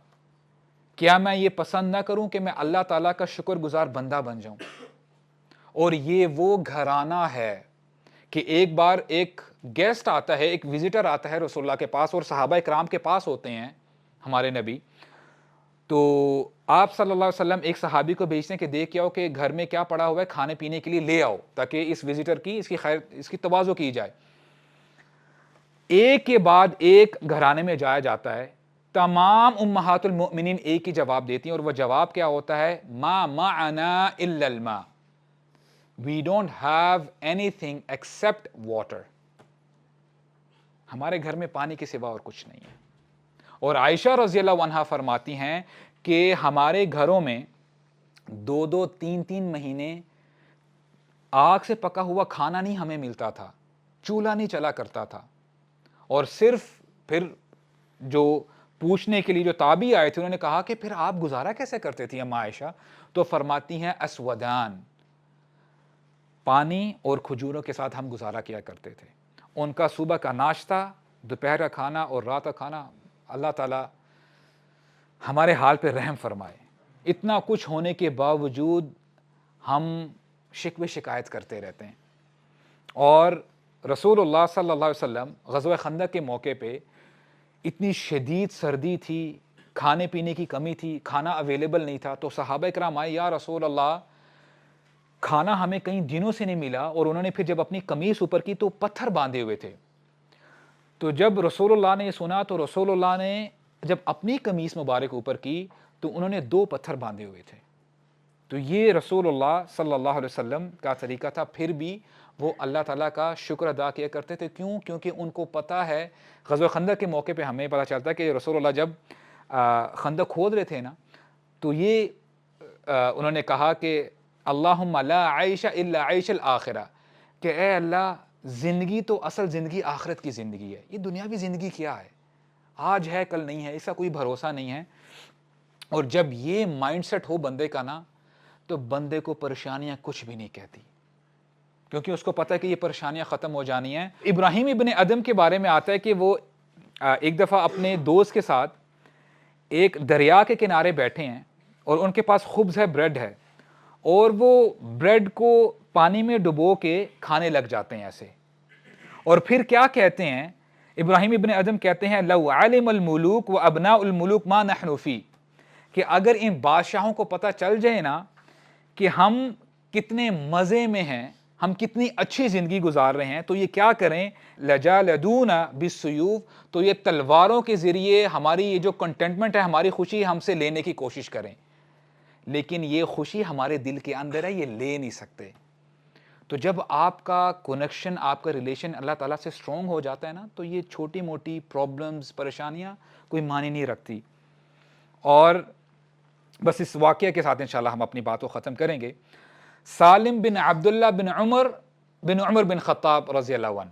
کیا میں یہ پسند نہ کروں کہ میں اللہ تعالیٰ کا شکر گزار بندہ بن جاؤں. اور یہ وہ گھرانہ ہے کہ ایک بار ایک گیسٹ آتا ہے, ایک وزٹر آتا ہے رسول اللہ کے پاس, اور صحابہ اکرام کے پاس ہوتے ہیں ہمارے نبی. تو آپ صلی اللہ علیہ وسلم ایک صحابی کو بھیجتے ہیں کہ دیکھ کے آؤ کہ گھر میں کیا پڑا ہوا ہے، کھانے پینے کے لیے لے آؤ تاکہ اس وزٹر کی اس کی تواضع کی جائے۔ ایک کے بعد ایک گھرانے میں جایا جاتا ہے، تمام امہات المؤمنین ایک ہی جواب دیتی ہیں، اور وہ جواب کیا ہوتا ہے؟ ما معنا الا الماء، we don't have anything except water، ہمارے گھر میں پانی کے سوا اور کچھ نہیں ہے۔ اور عائشہ رضی اللہ عنہا فرماتی ہیں کہ ہمارے گھروں میں 2-3 مہینے آگ سے پکا ہوا کھانا نہیں ہمیں ملتا تھا، چولہا نہیں چلا کرتا تھا، اور صرف پھر جو پوچھنے کے لیے جو تابعی آئے تھے انہوں نے کہا کہ پھر آپ گزارا کیسے کرتے تھی اما عائشہ؟ تو فرماتی ہیں اسودان، پانی اور کھجوروں کے ساتھ ہم گزارا کیا کرتے تھے۔ ان کا صبح کا ناشتہ، دوپہر کا کھانا اور رات کا کھانا، اللہ تعالیٰ ہمارے حال پہ رحم فرمائے۔ اتنا کچھ ہونے کے باوجود ہم شکوے شکایت کرتے رہتے ہیں۔ اور رسول اللہ صلی اللہ علیہ وسلم غزوہ خندق کے موقع پہ اتنی شدید سردی تھی، کھانے پینے کی کمی تھی، کھانا اویلیبل نہیں تھا، تو صحابہ کرام آئے، یا رسول اللہ کھانا ہمیں کئی دنوں سے نہیں ملا، اور انہوں نے پھر جب اپنی قمیص اوپر کی تو پتھر باندھے ہوئے تھے۔ تو جب رسول اللہ نے یہ سنا تو رسول اللہ نے جب اپنی قمیص مبارک اوپر کی تو انہوں نے 2 پتھر باندھے ہوئے تھے۔ تو یہ رسول اللہ صلی اللہ علیہ وسلم کا طریقہ تھا، پھر بھی وہ اللہ تعالیٰ کا شکر ادا کیا کرتے تھے۔ کیوں؟ کیونکہ ان کو پتہ ہے، غزوہ خندق کے موقع پہ ہمیں پتہ چلتا ہے کہ رسول اللہ جب خندق کھود رہے تھے نا، تو یہ انہوں نے کہا کہ اللہم لا عیش الا عیش الآخرہ، کہ اے اللہ زندگی تو اصل زندگی آخرت کی زندگی ہے، یہ دنیاوی زندگی کیا ہے، آج ہے کل نہیں ہے، اس کا کوئی بھروسہ نہیں ہے۔ اور جب یہ مائنڈ سیٹ ہو بندے کا نا، تو بندے کو پریشانیاں کچھ بھی نہیں کہتی، کیونکہ اس کو پتہ ہے کہ یہ پریشانیاں ختم ہو جانی ہیں۔ ابراہیم ابن ادم کے بارے میں آتا ہے کہ وہ ایک دفعہ اپنے دوست کے ساتھ ایک دریا کے کنارے بیٹھے ہیں، اور ان کے پاس خبز ہے، بریڈ ہے، اور وہ بریڈ کو پانی میں ڈبو کے کھانے لگ جاتے ہیں ایسے، اور پھر کیا کہتے ہیں ابراہیم ابن ادم کہتے ہیں لو علم الملوک و ابناء الملوک ما نحن فی، کہ اگر ان بادشاہوں کو پتہ چل جائے نا کہ ہم کتنے مزے میں ہیں، ہم کتنی اچھی زندگی گزار رہے ہیں، تو یہ کیا کریں؟ لجالدونا بالسیوف، تو یہ تلواروں کے ذریعے ہماری یہ جو کنٹینٹمنٹ ہے، ہماری خوشی ہم سے لینے کی کوشش کریں، لیکن یہ خوشی ہمارے دل کے اندر ہے، یہ لے نہیں سکتے۔ تو جب آپ کا کنیکشن، آپ کا ریلیشن اللہ تعالیٰ سے سٹرونگ ہو جاتا ہے نا، تو یہ چھوٹی موٹی پرابلمز، پریشانیاں کوئی معنی نہیں رکھتی۔ اور بس اس واقعے کے ساتھ انشاءاللہ ہم اپنی بات کو ختم کریں گے۔ سالم بن عبداللہ بن عمر بن خطاب رضی اللہ عنہ،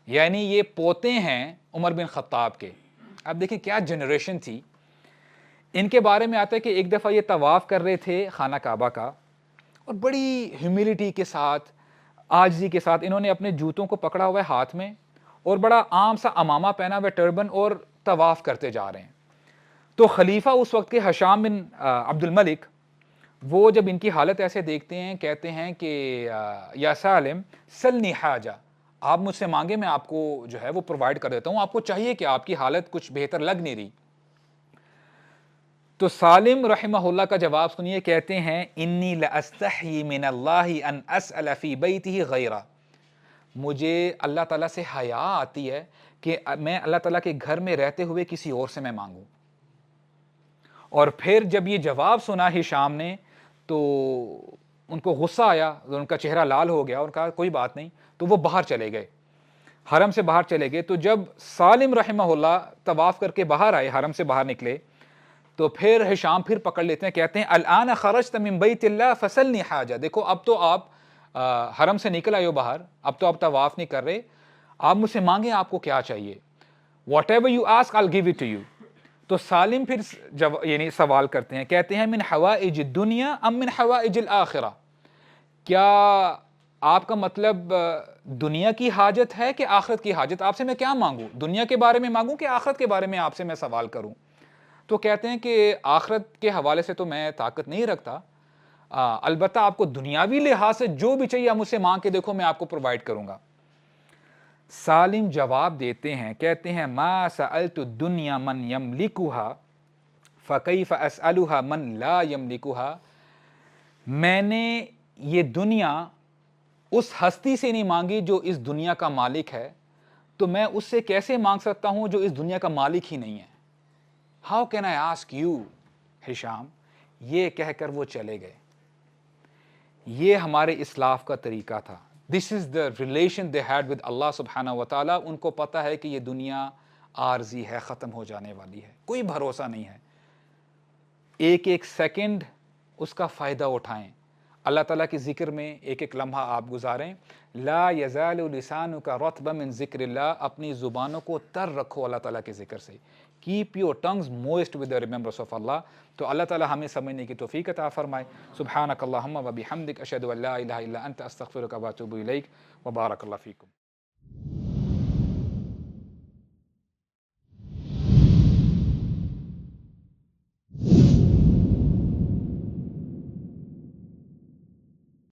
یعنی یہ پوتے ہیں عمر بن خطاب کے۔ اب دیکھیں کیا جنریشن تھی۔ ان کے بارے میں آتا ہے کہ ایک دفعہ یہ طواف کر رہے تھے خانہ کعبہ کا، اور بڑی ہیوملٹی کے ساتھ، عاجزی کے ساتھ انہوں نے اپنے جوتوں کو پکڑا ہوا ہے ہاتھ میں، اور بڑا عام سا امامہ پہنا ہوا ہے، ٹربن، اور طواف کرتے جا رہے ہیں۔ تو خلیفہ اس وقت کے حشام بن عبد الملک، وہ جب ان کی حالت ایسے دیکھتے ہیں، کہتے ہیں کہ یا سالم سلنی حاجہ، آپ مجھ سے مانگے، میں آپ کو جو ہے وہ پرووائڈ کر دیتا ہوں، آپ کو چاہیے کہ آپ کی حالت کچھ بہتر لگ نہیں رہی۔ تو سالم رحمہ اللہ کا جواب سنیے، کہتے ہیں انی لاستحی من اللہ ان اسأل فی بیتہ غیرہ، مجھے اللہ تعالیٰ سے حیا آتی ہے کہ میں اللہ تعالیٰ کے گھر میں رہتے ہوئے کسی اور سے میں مانگوں۔ اور پھر جب یہ جواب سنا ہشام نے تو ان کو غصہ آیا، ان کا چہرہ لال ہو گیا، اور کہا کوئی بات نہیں، تو وہ باہر چلے گئے، حرم سے باہر چلے گئے۔ تو جب سالم رحمہ اللہ طواف کر کے باہر آئے، حرم سے باہر نکلے، تو پھر ہشام پھر پکڑ لیتے ہیں، کہتے ہیں الآن خرجت من بیت اللہ فسلنی حاجہ، دیکھو اب تو آپ حرم سے نکل آئے ہو باہر، اب تو آپ طواف نہیں کر رہے، آپ مجھ سے مانگیں آپ کو کیا چاہیے، what ever you ask I'll give it to you۔ تو سالم پھر یعنی سوال کرتے ہیں، کہتے ہیں من حوائج الدنیا ام من حوائج الآخرہ، کیا آپ کا مطلب دنیا کی حاجت ہے کہ آخرت کی حاجت؟ آپ سے میں کیا مانگوں، دنیا کے بارے میں مانگوں کہ آخرت کے بارے میں آپ سے میں سوال کروں؟ تو کہتے ہیں کہ آخرت کے حوالے سے تو میں طاقت نہیں رکھتا، البتہ آپ کو دنیاوی لحاظ سے جو بھی چاہیے آپ مجھ سے مانگ کے دیکھو، میں آپ کو پرووائڈ کروں گا۔ سالم جواب دیتے ہیں، کہتے ہیں ما سألت الدنیا من یملکها فَكَيْفَ أَسْأَلُهَا مَنْ لَا يَمْلِكُهَا، میں نے یہ دنیا اس ہستی سے نہیں مانگی جو اس دنیا کا مالک ہے، تو میں اس سے کیسے مانگ سکتا ہوں جو اس دنیا کا مالک ہی نہیں ہے؟ How can I ask you Hisham? یہ کہہ کر وہ چلے گئے. یہ ہمارے اسلاف کا طریقہ تھا. This is the relation they had with اللہ سبحانہ و تعالیٰ. ان کو پتہ ہے کہ یہ دنیا عارضی ہے، ختم ہو جانے والی ہے، کوئی بھروسہ نہیں ہے. ایک ایک سیکنڈ اس کا فائدہ اٹھائیں. اللہ تعالیٰ کی ذکر میں ایک ایک لمحہ آپ گزاریں. لا یزال لسانک رطبا من ذکر اللہ، اپنی زبانوں کو تر رکھو اللہ تعالیٰ کے ذکر سے. Keep your tongues moist with the remembrance of اللہ. تو اللہ تعالیٰ ہمیں سمجھنے کی توفیق عطا فرمائے. سبحانک اللہم و بحمدک، اشہد ان لا الہ الا انت، استغفرک و اتوب الیک، وبارک اللہ فیکم.